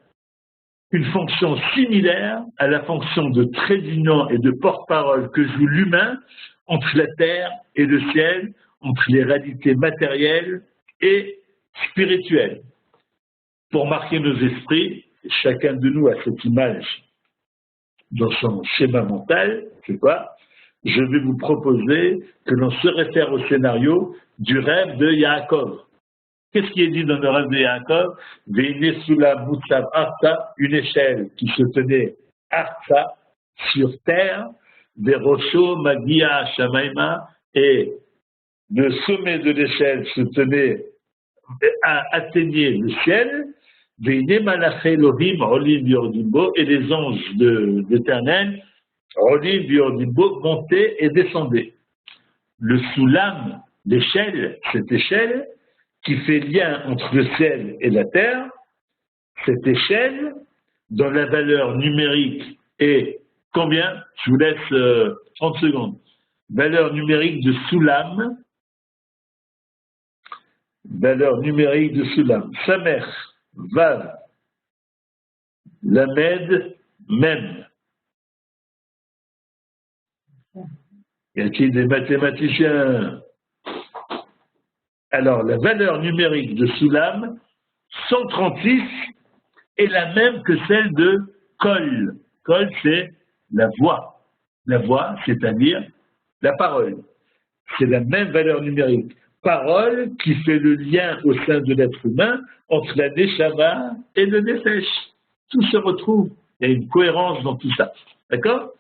une fonction similaire à la fonction de trait d'union et de porte-parole que joue l'humain entre la terre et le ciel, entre les réalités matérielles et spirituelles. Pour marquer nos esprits, chacun de nous a cette image dans son schéma mental, c'est quoi? Je vais vous proposer que l'on se réfère au scénario du rêve de Yaakov. Qu'est-ce qui est dit dans le rêve de Yaakov? Ve'inesula Mutsav Arta, une échelle qui se tenait Arta, sur terre, Verosho Magia Shamaima, et le sommet de l'échelle se tenait, atteignait le ciel, Ve'ine Malach Elohim Olim Yordimbo, et les anges de l'Éternel, Olim Yordimbo, montaient et descendaient. Le Soulam, l'échelle, cette échelle, qui fait lien entre le ciel et la terre, cette échelle, dont la valeur numérique est combien? Je vous laisse 30 secondes. Valeur numérique de Soulam, Samer, Vav, Lamed, Mem. Y a-t-il des mathématiciens? Alors, la valeur numérique de Soulam, 136, est la même que celle de Kol. Kol, c'est la voix. La voix, c'est-à-dire la parole. C'est la même valeur numérique. Parole qui fait le lien au sein de l'être humain entre la Neshama et le Nefesh. Tout se retrouve. Il y a une cohérence dans tout ça. D'accord?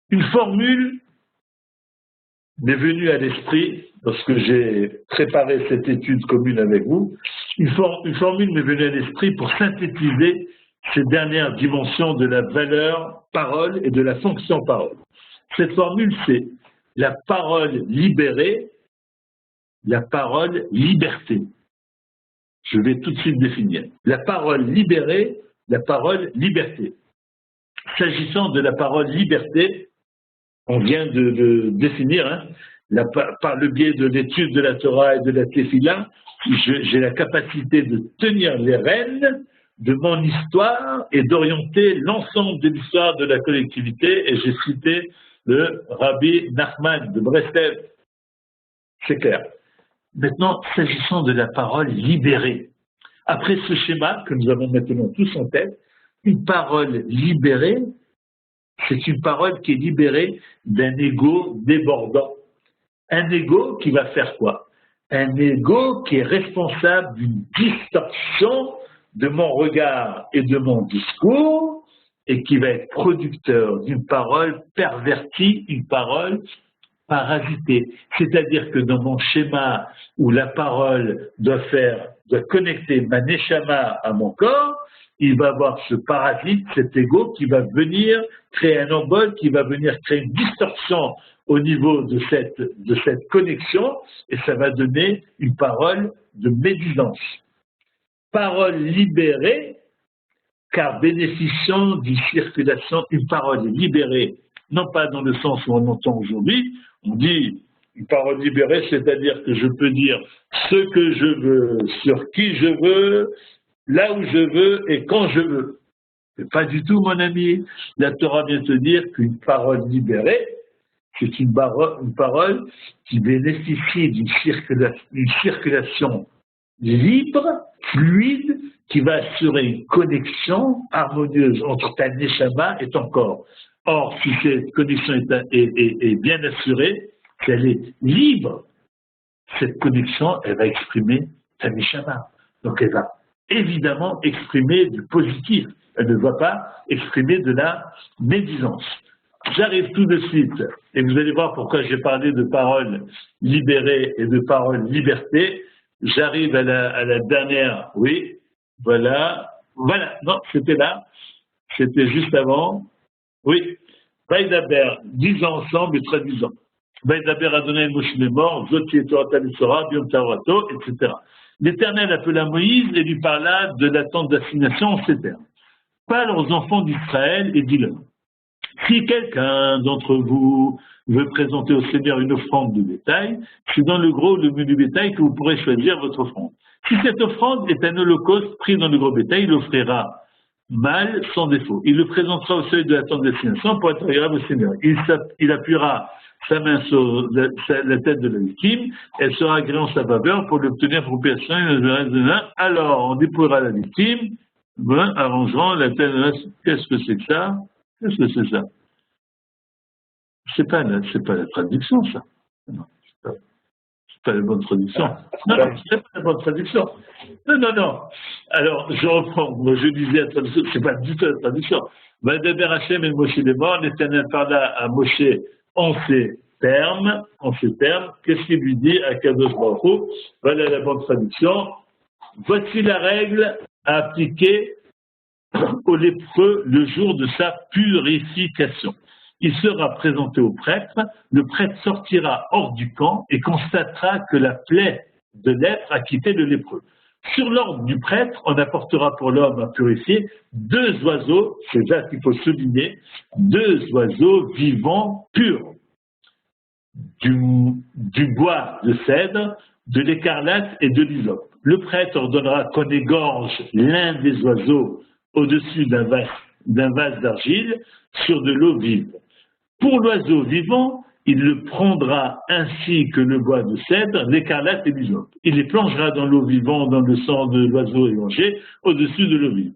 Une formule m'est venue à l'esprit lorsque j'ai préparé cette étude commune avec vous. Une formule m'est venue à l'esprit pour synthétiser ces dernières dimensions de la valeur parole et de la fonction parole. Cette formule, c'est la parole libérée, la parole liberté. Je vais tout de suite définir. La parole libérée, la parole liberté. S'agissant de la parole liberté, on vient de définir, par le biais de l'étude de la Torah et de la Tefila, j'ai la capacité de tenir les rênes de mon histoire et d'orienter l'ensemble de l'histoire de la collectivité. Et j'ai cité le Rabbi Nachman de Breslev. C'est clair. Maintenant, s'agissant de la parole libérée, après ce schéma que nous avons maintenant tous en tête, une parole libérée, c'est une parole qui est libérée d'un ego débordant. Un ego qui va faire quoi? Un ego qui est responsable d'une distorsion de mon regard et de mon discours et qui va être producteur d'une parole pervertie, une parole parasité. C'est-à-dire que dans mon schéma où la parole doit connecter ma neshama à mon corps, il va avoir ce parasite, cet ego qui va venir créer un embol, qui va venir créer une distorsion au niveau de cette connexion et ça va donner une parole de médisance. Parole libérée, car bénéficiant d'une circulation, une parole libérée, non pas dans le sens où on entend aujourd'hui, on dit une parole libérée, c'est-à-dire que je peux dire ce que je veux, sur qui je veux, là où je veux et quand je veux. Mais pas du tout, mon ami. La Torah vient te dire qu'une parole libérée, c'est une parole qui bénéficie d'une circulation libre, fluide, qui va assurer une connexion harmonieuse entre ta neshama et ton corps. Or, si cette connexion est bien assurée, si elle est libre, cette connexion, elle va exprimer ta neshama. Donc, elle va évidemment exprimer du positif. Elle ne va pas exprimer de la médisance. J'arrive tout de suite, et vous allez voir pourquoi j'ai parlé de paroles libérées et de paroles liberté. J'arrive à la dernière, oui, voilà, non, c'était là, c'était juste avant, oui, Vaïdaber, disons ensemble et traduisons. Vaïdaber Adonai Moshe les morts, Zoti Torah Talisora, Biom Taorato, etc. L'Éternel appela Moïse et lui parla de la tente d'assignation en ces termes. Parle aux enfants d'Israël et dis-leur. Si quelqu'un d'entre vous veut présenter au Seigneur une offrande de bétail, c'est dans le gros ou le menu bétail que vous pourrez choisir votre offrande. Si cette offrande est un holocauste pris dans le gros bétail, il l'offrira mâle sans défaut. Il le présentera au seuil de la tente d'assignation pour être agréable au Seigneur. Il appuiera sa main sur la tête de la victime, elle sera agréée en sa faveur pour l'obtenir pour personne. Alors, on dépouillera la victime, arrangeant la tête de la... Qu'est-ce que c'est que ça? Qu'est-ce que c'est ça? C'est pas la traduction, ça. Non, c'est pas la bonne traduction. Non, c'est pas la bonne traduction. Non. Alors, je reprends. Moi, je disais la traduction, c'est pas du tout la traduction. Vadaber Hashem et Moshe les morts, l'Éternel parla à Moshe en ces termes. Qu'est-ce qu'il lui dit à Kadosh Baruch Hu? Voilà la bonne traduction. Voici la règle à appliquer au lépreux le jour de sa purification. Il sera présenté au prêtre, le prêtre sortira hors du camp et constatera que la plaie de lèpre a quitté le lépreux. Sur l'ordre du prêtre, on apportera pour l'homme à purifier 2 oiseaux, c'est ça qu'il faut souligner, 2 oiseaux vivants purs, du bois de cèdre, de l'écarlate et de l'hysope. Le prêtre ordonnera qu'on égorge l'un des oiseaux au-dessus d'un vase d'argile sur de l'eau vive. Pour l'oiseau vivant, il le prendra ainsi que le bois de cèdre, l'écarlate et l'hysope. Il les plongera dans l'eau vivante, dans le sang de l'oiseau égorgé, au-dessus de l'eau vive.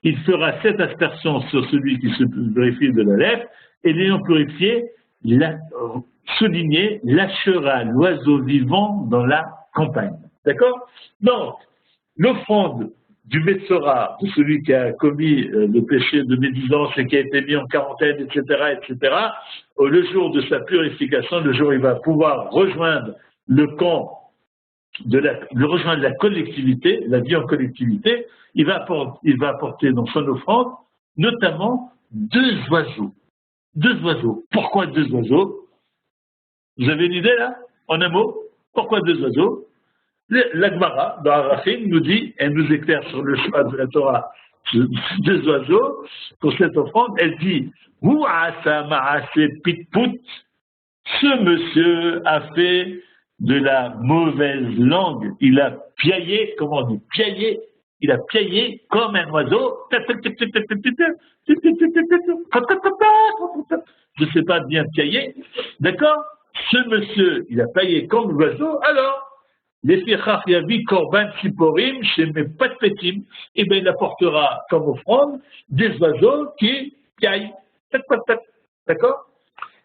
Il fera 7 aspersions sur celui qui se purifie de la lèpre, et l'ayant purifié, souligné, lâchera l'oiseau vivant dans la campagne. D'accord? Donc, l'offrande du Metzora, de celui qui a commis le péché de médisance et qui a été mis en quarantaine, etc., le jour de sa purification, le jour où il va pouvoir rejoindre le camp, rejoindre la collectivité, la vie en collectivité, il va apporter dans son offrande notamment 2 oiseaux. 2 oiseaux. Pourquoi 2 oiseaux? Vous avez une idée là? En un mot? Pourquoi 2 oiseaux? La Gemara, dans Arachim, nous dit, elle nous éclaire sur le choix de la Torah, 2 oiseaux, pour cette offrande, elle dit, ce monsieur a fait de la mauvaise langue, il a piaillé, comment on dit, piaillé, il a piaillé comme un oiseau. Je ne sais pas bien piailler, d'accord? Ce monsieur, il a piaillé comme l'oiseau, alors, les fichach yavi korban siporim chez mes patpetim, et bien il apportera comme offrande des oiseaux qui piaillent. D'accord?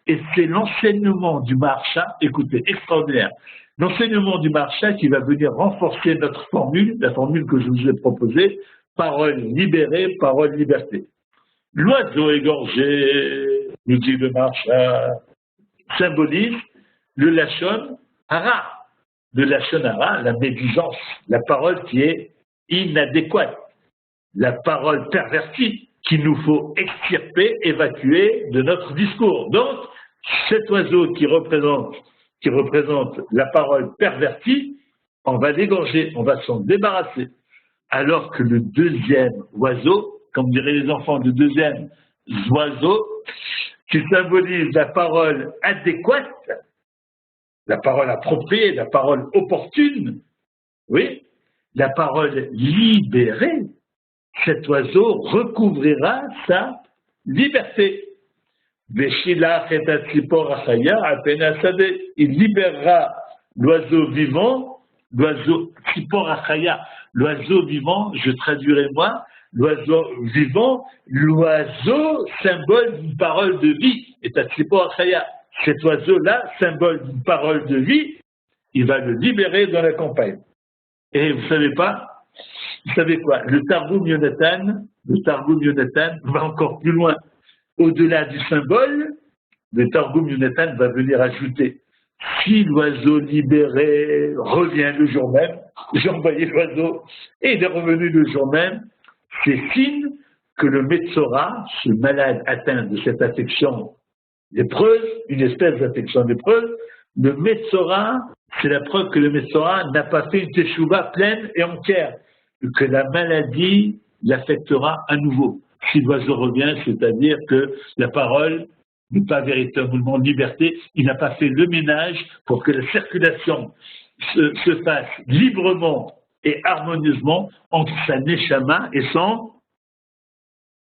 Et c'est l'enseignement du Maharsha, écoutez, extraordinaire, l'enseignement du Maharsha qui va venir renforcer notre formule, la formule que je vous ai proposée, parole libérée, parole liberté. L'oiseau égorgé, nous dit le Maharsha, symbolise le lachon hara, le lachon hara, la médisance, la parole qui est inadéquate, la parole pervertie qu'il nous faut extirper, évacuer de notre discours. Donc, cet oiseau qui représente la parole pervertie, on va l'égorger, on va s'en débarrasser. Alors que le deuxième oiseau, comme diraient les enfants, le deuxième oiseau, qui symbolise la parole adéquate, la parole appropriée, la parole opportune, oui, la parole libérée, cet oiseau recouvrira sa liberté. Il libérera l'oiseau vivant, l'oiseau l'oiseau vivant, je traduirai moi, l'oiseau vivant, l'oiseau symbole d'une parole de vie. Et cet oiseau-là, symbole d'une parole de vie, il va le libérer dans la campagne. Et vous savez quoi? Le Targum Yonatan va encore plus loin. Au-delà du symbole, le Targum Yonatan va venir ajouter, si l'oiseau libéré revient le jour même, j'ai envoyé l'oiseau et il est revenu le jour même, c'est signe que le Metzora, ce malade atteint de cette affection lépreuse, une espèce d'affection lépreuse, le Metzora, c'est la preuve que le Metzora n'a pas fait une teshuva pleine et entière, que la maladie l'affectera à nouveau. Si l'oiseau revient, c'est-à-dire que la parole n'est pas véritablement liberté, il n'a pas fait le ménage pour que la circulation se fasse librement et harmonieusement entre sa neshama et son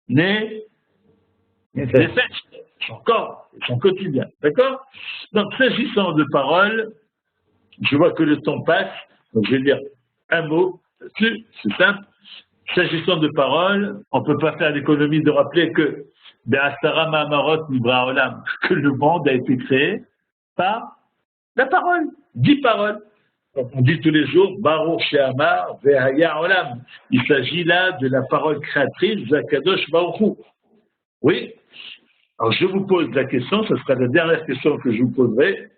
nefesh, son corps, son quotidien. D'accord? Donc, s'agissant de paroles, je vois que le temps passe, donc je vais dire un mot là-dessus, c'est simple. S'agissant de paroles, on ne peut pas faire l'économie de rappeler que que le monde a été créé par la parole, 10 paroles. Donc on dit tous les jours, Baruch She'amar Ve'haya Olam. Il s'agit là de la parole créatrice, Zakadosh Baruch Hu. Oui. Alors je vous pose la question, ce sera la dernière question que je vous poserai,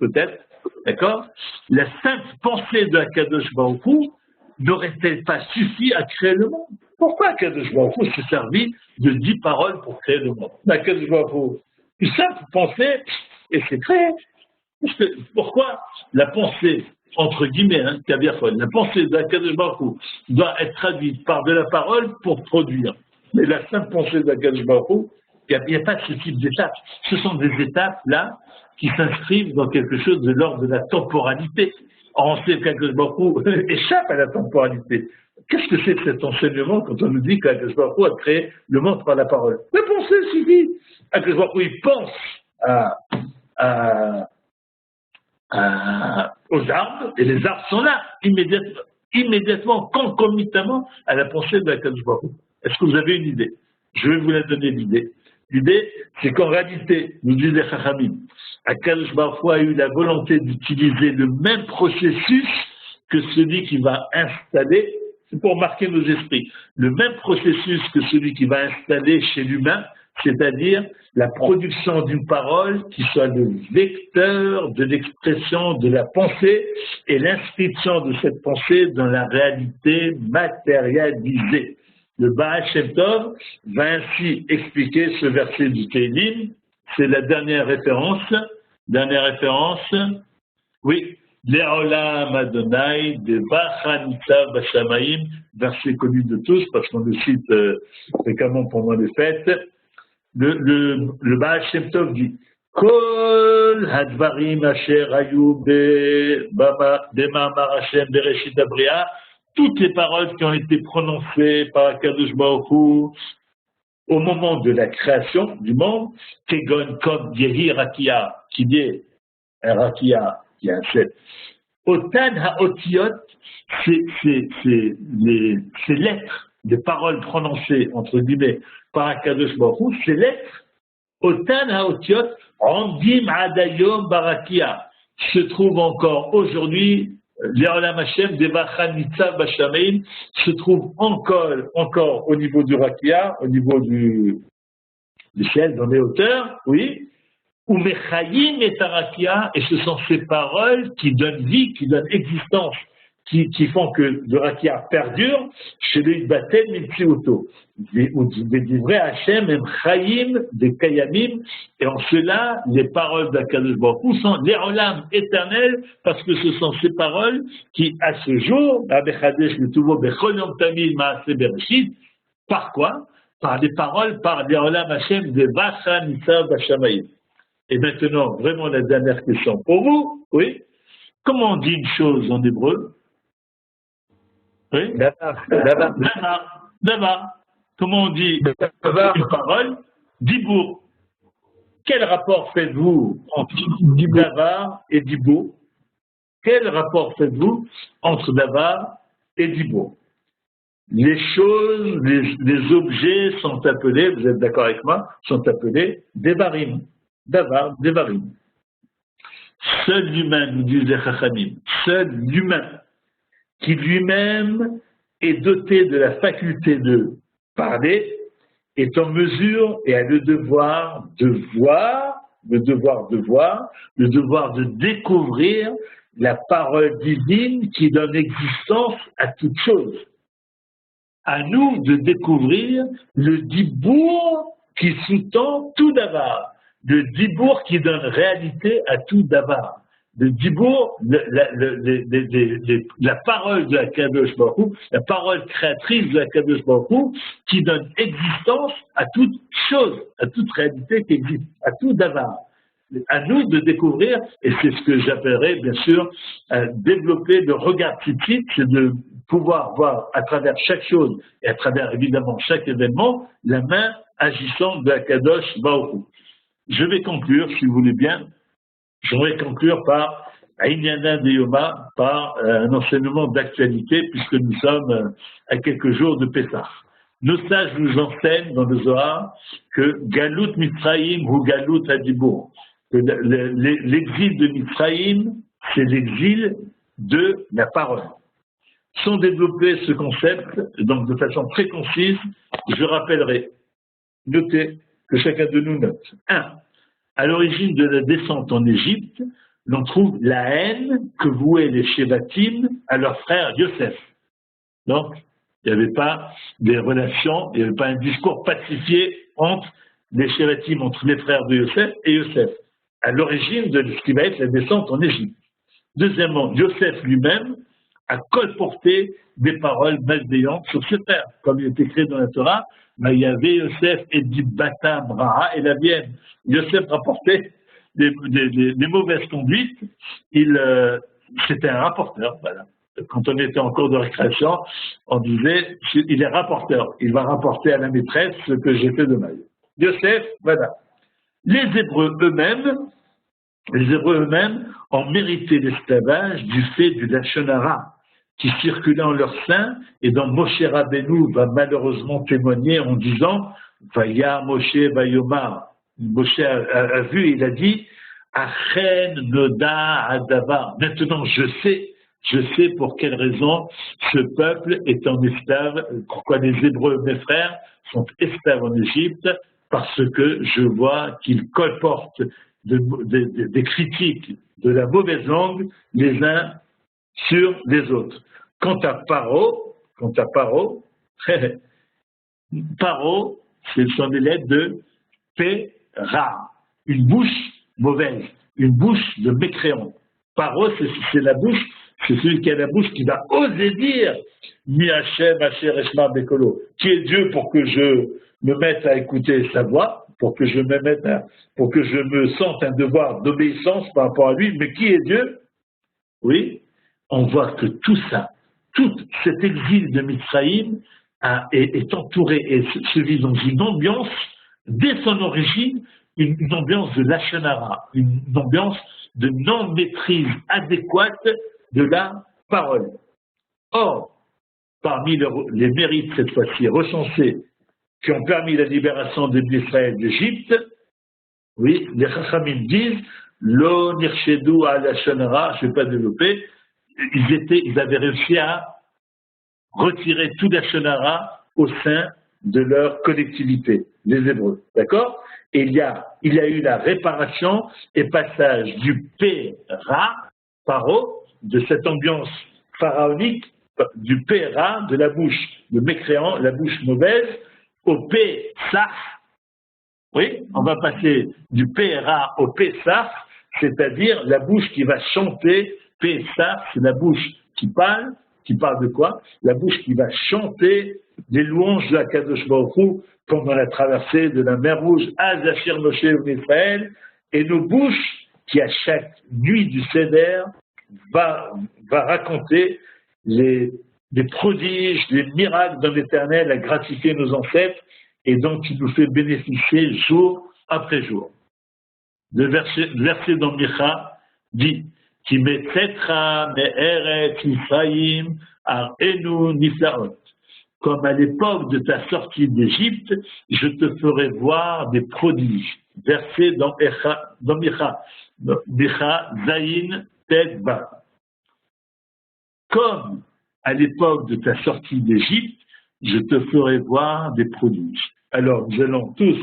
peut-être, d'accord? La simple pensée de Akadosh Baruch Hu n'aurait-elle pas suffi à créer le monde? Pourquoi Akadosh Baruch Hu s'est servi de 10 paroles pour créer le monde? Akadosh Baruch Hu, une simple pensée et c'est créé. Pourquoi la pensée, entre guillemets, la pensée d'Akadosh Baruch Hu doit être traduite par de la parole pour produire? Mais la simple pensée d'Akadosh Baruch Hu, il n'y a pas ce type d'étapes. Ce sont des étapes, là, qui s'inscrivent dans quelque chose de l'ordre de la temporalité. Or, on sait qu'Akadosh Baruch Hu échappe à la temporalité. Qu'est-ce que c'est que cet enseignement quand on nous dit qu'Akadosh Baruch Hu a créé le monde par la parole? La pensée suffit. Akadosh Baruch Hu, il pense aux arbres, et les arbres sont là, immédiatement, concomitamment à la pensée de Akadosh Baruch Hu. Est-ce que vous avez une idée? Je vais vous la donner, l'idée. L'idée, c'est qu'en réalité, nous disent les Chachamim, Akadosh Baruch Hu a eu la volonté d'utiliser le même processus que celui qui va installer, c'est pour marquer nos esprits, le même processus que celui qui va installer chez l'humain, c'est-à-dire la production d'une parole qui soit le vecteur de l'expression de la pensée et l'inscription de cette pensée dans la réalité matérialisée. Le Baal Shem Tov va ainsi expliquer ce verset du Teilim. C'est la dernière référence. Oui. Le'olam Adonai de Bachanita Bashamaim, verset connu de tous parce qu'on le cite fréquemment pendant les fêtes. Le Baal Shem Tov dit Kol hadvarim asher hayu b'ma'amar Hashem bereshit abria toutes les paroles qui ont été prononcées par Akadosh Baruch Hu au moment de la création du monde, Kegon comme Yehi Rakia, qui dit un Rakia, qui est un chef. Otan Haotiot, ces lettres, des paroles prononcées, entre guillemets, par Akadosh Baruch Hu, ces lettres, Otan Haotiot, Randim Adayom Barakia, se trouvent encore aujourd'hui, L'Olam Hashem, Devachan Nitzav Bashamein, se trouve encore au niveau du Rakia, au niveau du ciel, dans les hauteurs, oui, ou Mechayim et Tarakia, et ce sont ces paroles qui donnent vie, qui donnent existence, qui font que le Rakia perdure, chez le Batel Mitsiuto. Des vrais Hachem, même Chayim, des Kayamim, et en cela, les paroles d'Akadosh Baruch Hu sont les Olam éternels, parce que ce sont ces paroles qui, à ce jour, par quoi? Par les paroles, par les Olam Hachem de Vacha Nitzav Bashamayim. Et maintenant, vraiment la dernière question pour vous, oui. Comment on dit une chose en hébreu? Oui. Davar. Comment on dit une parole? Dibour. Quel rapport faites-vous entre Davar et Dibour? Quel rapport faites-vous entre Davar et Dibour? Les choses, les objets sont appelés, vous êtes d'accord avec moi, sont appelés Devarim. Davar, Devarim. Seul l'humain, nous disait Chachamim, seul l'humain qui lui-même est doté de la faculté de parler, est en mesure et a le devoir de voir, le devoir de découvrir la parole divine qui donne existence à toute chose. À nous de découvrir le dibour qui sous-tend tout davar, le dibour qui donne réalité à tout davar. Le dibour, la parole de la Kadosh Baruch Hu, la parole créatrice de la Kadosh Baruch Hu, qui donne existence à toute chose, à toute réalité qui existe, à tout davar. À nous de découvrir, et c'est ce que j'appellerais bien sûr développer le regard critique, c'est de pouvoir voir à travers chaque chose et à travers évidemment chaque événement la main agissante de la Kadosh Baruch Hu. Je vais conclure, si vous voulez bien. J'aimerais conclure par Inyana de Yoma, par un enseignement d'actualité, puisque nous sommes à quelques jours de Pessah. Nos sages nous enseignent dans le Zohar que Galut Mitzrayim ou Galut Hadibour, que l'exil de Mitzrayim, c'est l'exil de la parole. Sans développer ce concept, donc de façon très concise, je rappellerai, notez, que chacun de nous note. 1. À l'origine de la descente en Égypte, l'on trouve la haine que vouaient les Shevatim à leur frère Yosef. Donc, il n'y avait pas des relations, il n'y avait pas un discours pacifié entre les Shevatim, entre les frères de Yosef et Yosef, à l'origine de ce qui va être la descente en Égypte. Deuxièmement, Yosef lui-même a colporté des paroles malveillantes sur ses frères, comme il est écrit dans la Torah. Il y avait Yosef et dit Bata, Braha et la Vienne. Yosef rapportait des mauvaises conduites. C'était un rapporteur. Voilà. Quand on était en cours de récréation, on disait il est rapporteur. Il va rapporter à la maîtresse ce que j'ai fait de mal. Yosef, voilà. Les Hébreux eux-mêmes ont mérité l'esclavage du fait du Lachon Hara qui circulait en leur sein et dont Moshe Rabbeinu va malheureusement témoigner en disant Vaya Moshe Vayomar. Moshe a vu et il a dit Achen Noda Adavar. Maintenant je sais pour quelle raison ce peuple est en esclave, pourquoi les Hébreux, mes frères, sont esclaves en Égypte, parce que je vois qu'ils colportent des critiques de la mauvaise langue les uns sur les autres. Quant à Paro, Paro, ce sont des lettres de P-Ra, une bouche mauvaise, une bouche de mécréant. Paro, c'est la bouche, c'est celui qui a la bouche qui va oser dire Mi Hashem Asher Eshma Bekolo, qui est Dieu pour que je me mette à écouter sa voix, pour que je me sente un devoir d'obéissance par rapport à lui, mais qui est Dieu? Oui, on voit que tout ça, tout cet exil de Mitzrayim est entouré et se vit dans une ambiance, dès son origine, une ambiance de Lachon Hara, une ambiance de non-maîtrise adéquate de la parole. Or, parmi les mérites, cette fois-ci, recensés, qui ont permis la libération des Israël d'Égypte, oui, les Chachamim disent, Lo nirchedu à Lachon Hara, je ne vais pas développer, ils avaient réussi à retirer tout Lachon Hara au sein de leur collectivité, les Hébreux. D'accord? Et il y a eu la réparation et passage du Péra, Paro, de cette ambiance pharaonique, du Péra, de la bouche de mécréant, la bouche mauvaise, au Pessah. Oui, on va passer du Péra au Pessah, c'est-à-dire la bouche qui va chanter. Pessah, c'est la bouche qui parle de quoi? La bouche qui va chanter les louanges de Akadosh Baruch Hu pendant la traversée de la mer Rouge à Zachir Moshe Israël, et nos bouches qui à chaque nuit du Seder va raconter les prodiges, les miracles de l'Éternel, à gratifier nos ancêtres, et donc il nous fait bénéficier jour après jour. Le verset dans Micha dit Ki metzetra me'eret Yisraïm ar'enu niflaot. Comme à l'époque de ta sortie d'Égypte, je te ferai voir des prodiges. Verset dans Micha Zayin Tet-Ba. Comme à l'époque de ta sortie d'Égypte, je te ferai voir des prodiges. Alors nous allons tous,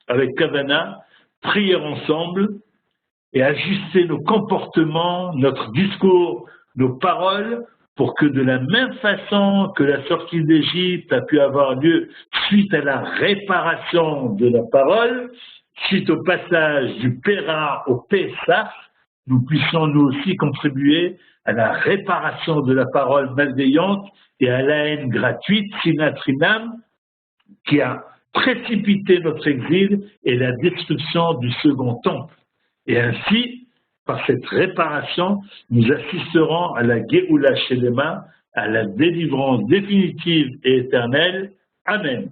avec Kavana, prier ensemble et ajuster nos comportements, notre discours, nos paroles, pour que de la même façon que la sortie d'Égypte a pu avoir lieu suite à la réparation de la parole, suite au passage du Péra au Pessah, nous puissions nous aussi contribuer à la réparation de la parole malveillante et à la haine gratuite, sinatrinam, qui a précipité notre exil et la destruction du second temple. Et ainsi, par cette réparation, nous assisterons à la Géoula Shelema, à la délivrance définitive et éternelle. Amen.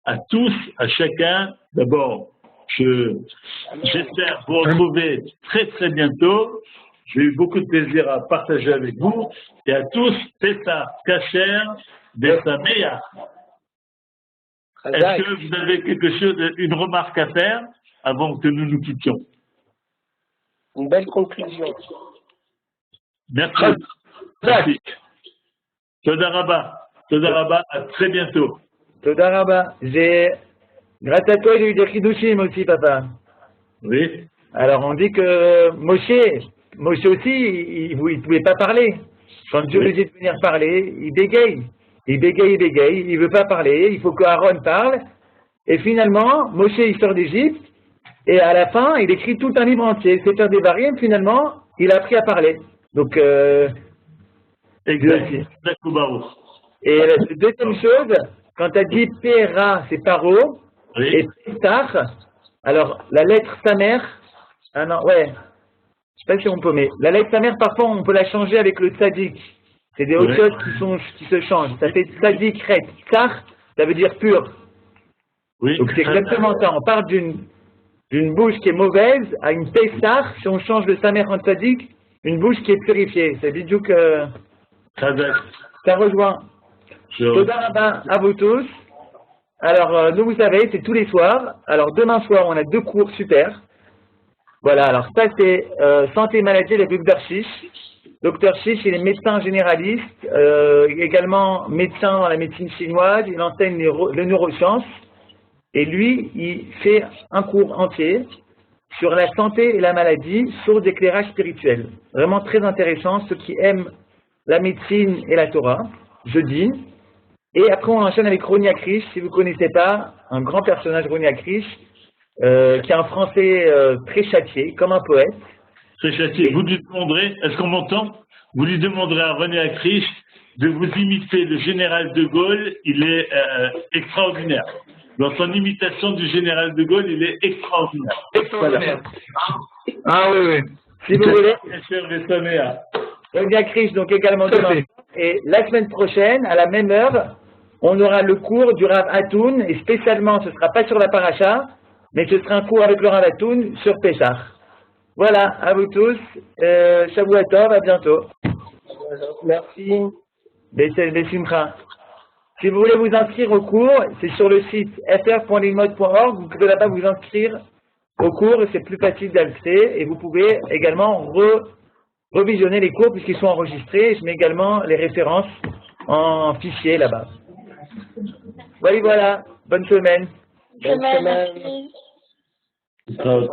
À tous, à chacun, d'abord, j'espère vous retrouver très très bientôt. J'ai eu beaucoup de plaisir à partager avec vous. Et à tous, Pessah Kasher, Besameach. Est-ce que vous avez quelque chose, une remarque à faire avant que nous nous quittions? Une belle conclusion. Merci. Merci. Toda Rabba, à très bientôt. Toda Rabba. Grâce à toi, j'ai eu des chidushim aussi, papa. Oui. Alors, on dit que Moshe aussi, il ne pouvait pas parler. Quand Dieu lui dit de venir parler, il bégaye. Il ne veut pas parler. Il faut qu'Aaron parle. Et finalement, Moshe, il sort d'Égypte. Et à la fin, il écrit tout un livre entier. C'est faire des variants. Finalement, il a appris à parler. Donc, exact. Et la deuxième chose, quand tu as dit Péra, c'est Paro. Oui. Et Pessah, alors la lettre sa mère, je sais pas si on peut, mais la lettre sa mère, parfois on peut la changer avec le tzadik. C'est des autres choses qui se changent. Ça fait tzadik ret. Tsar, ça veut dire pur. Oui. Donc c'est exactement ça. On part d'une bouche qui est mauvaise à une Pessah, si on change le sa mère en tzadik, une bouche qui est purifiée. C'est vidéo que ça rejoint. Toda Rabba à vous tous. Alors, nous, vous savez, c'est tous les soirs. Alors, demain soir, on a 2 cours super. Voilà, alors ça, c'est santé et maladie avec Dr Chiche. Dr Chiche, il est médecin généraliste, également médecin dans la médecine chinoise. Il enseigne les neurosciences. Et lui, il fait un cours entier sur la santé et la maladie, source d'éclairage spirituel. Vraiment très intéressant, ceux qui aiment la médecine et la Torah, jeudi. Et après, on enchaîne avec Roni Akrish, si vous ne connaissez pas, un grand personnage, Roni Akrish, qui est un français très châtié, comme un poète. Très châtié. Vous lui demanderez, est-ce qu'on m'entend? Vous lui demanderez à Roni Akrish de vous imiter le général de Gaulle, il est extraordinaire. Dans son imitation du général de Gaulle, il est extraordinaire. Extraordinaire. Voilà. Ah oui. Si vous voulez. Roni Akrish, donc également demain. Et la semaine prochaine, à la même heure, on aura le cours du Rav Atoun, et spécialement, ce ne sera pas sur la paracha, mais ce sera un cours avec le Rav Atoun sur Pessah. Voilà, à vous tous. Shavua Tov, à bientôt. Merci. Besimcha. Si vous voulez vous inscrire au cours, c'est sur le site fr.lilmod.org. Vous pouvez là-bas vous inscrire au cours, c'est plus facile d'accès. Et vous pouvez également revisionner les cours puisqu'ils sont enregistrés. Je mets également les références en fichier là-bas. Voilà. Bonne semaine. Bonne semaine. Ciao.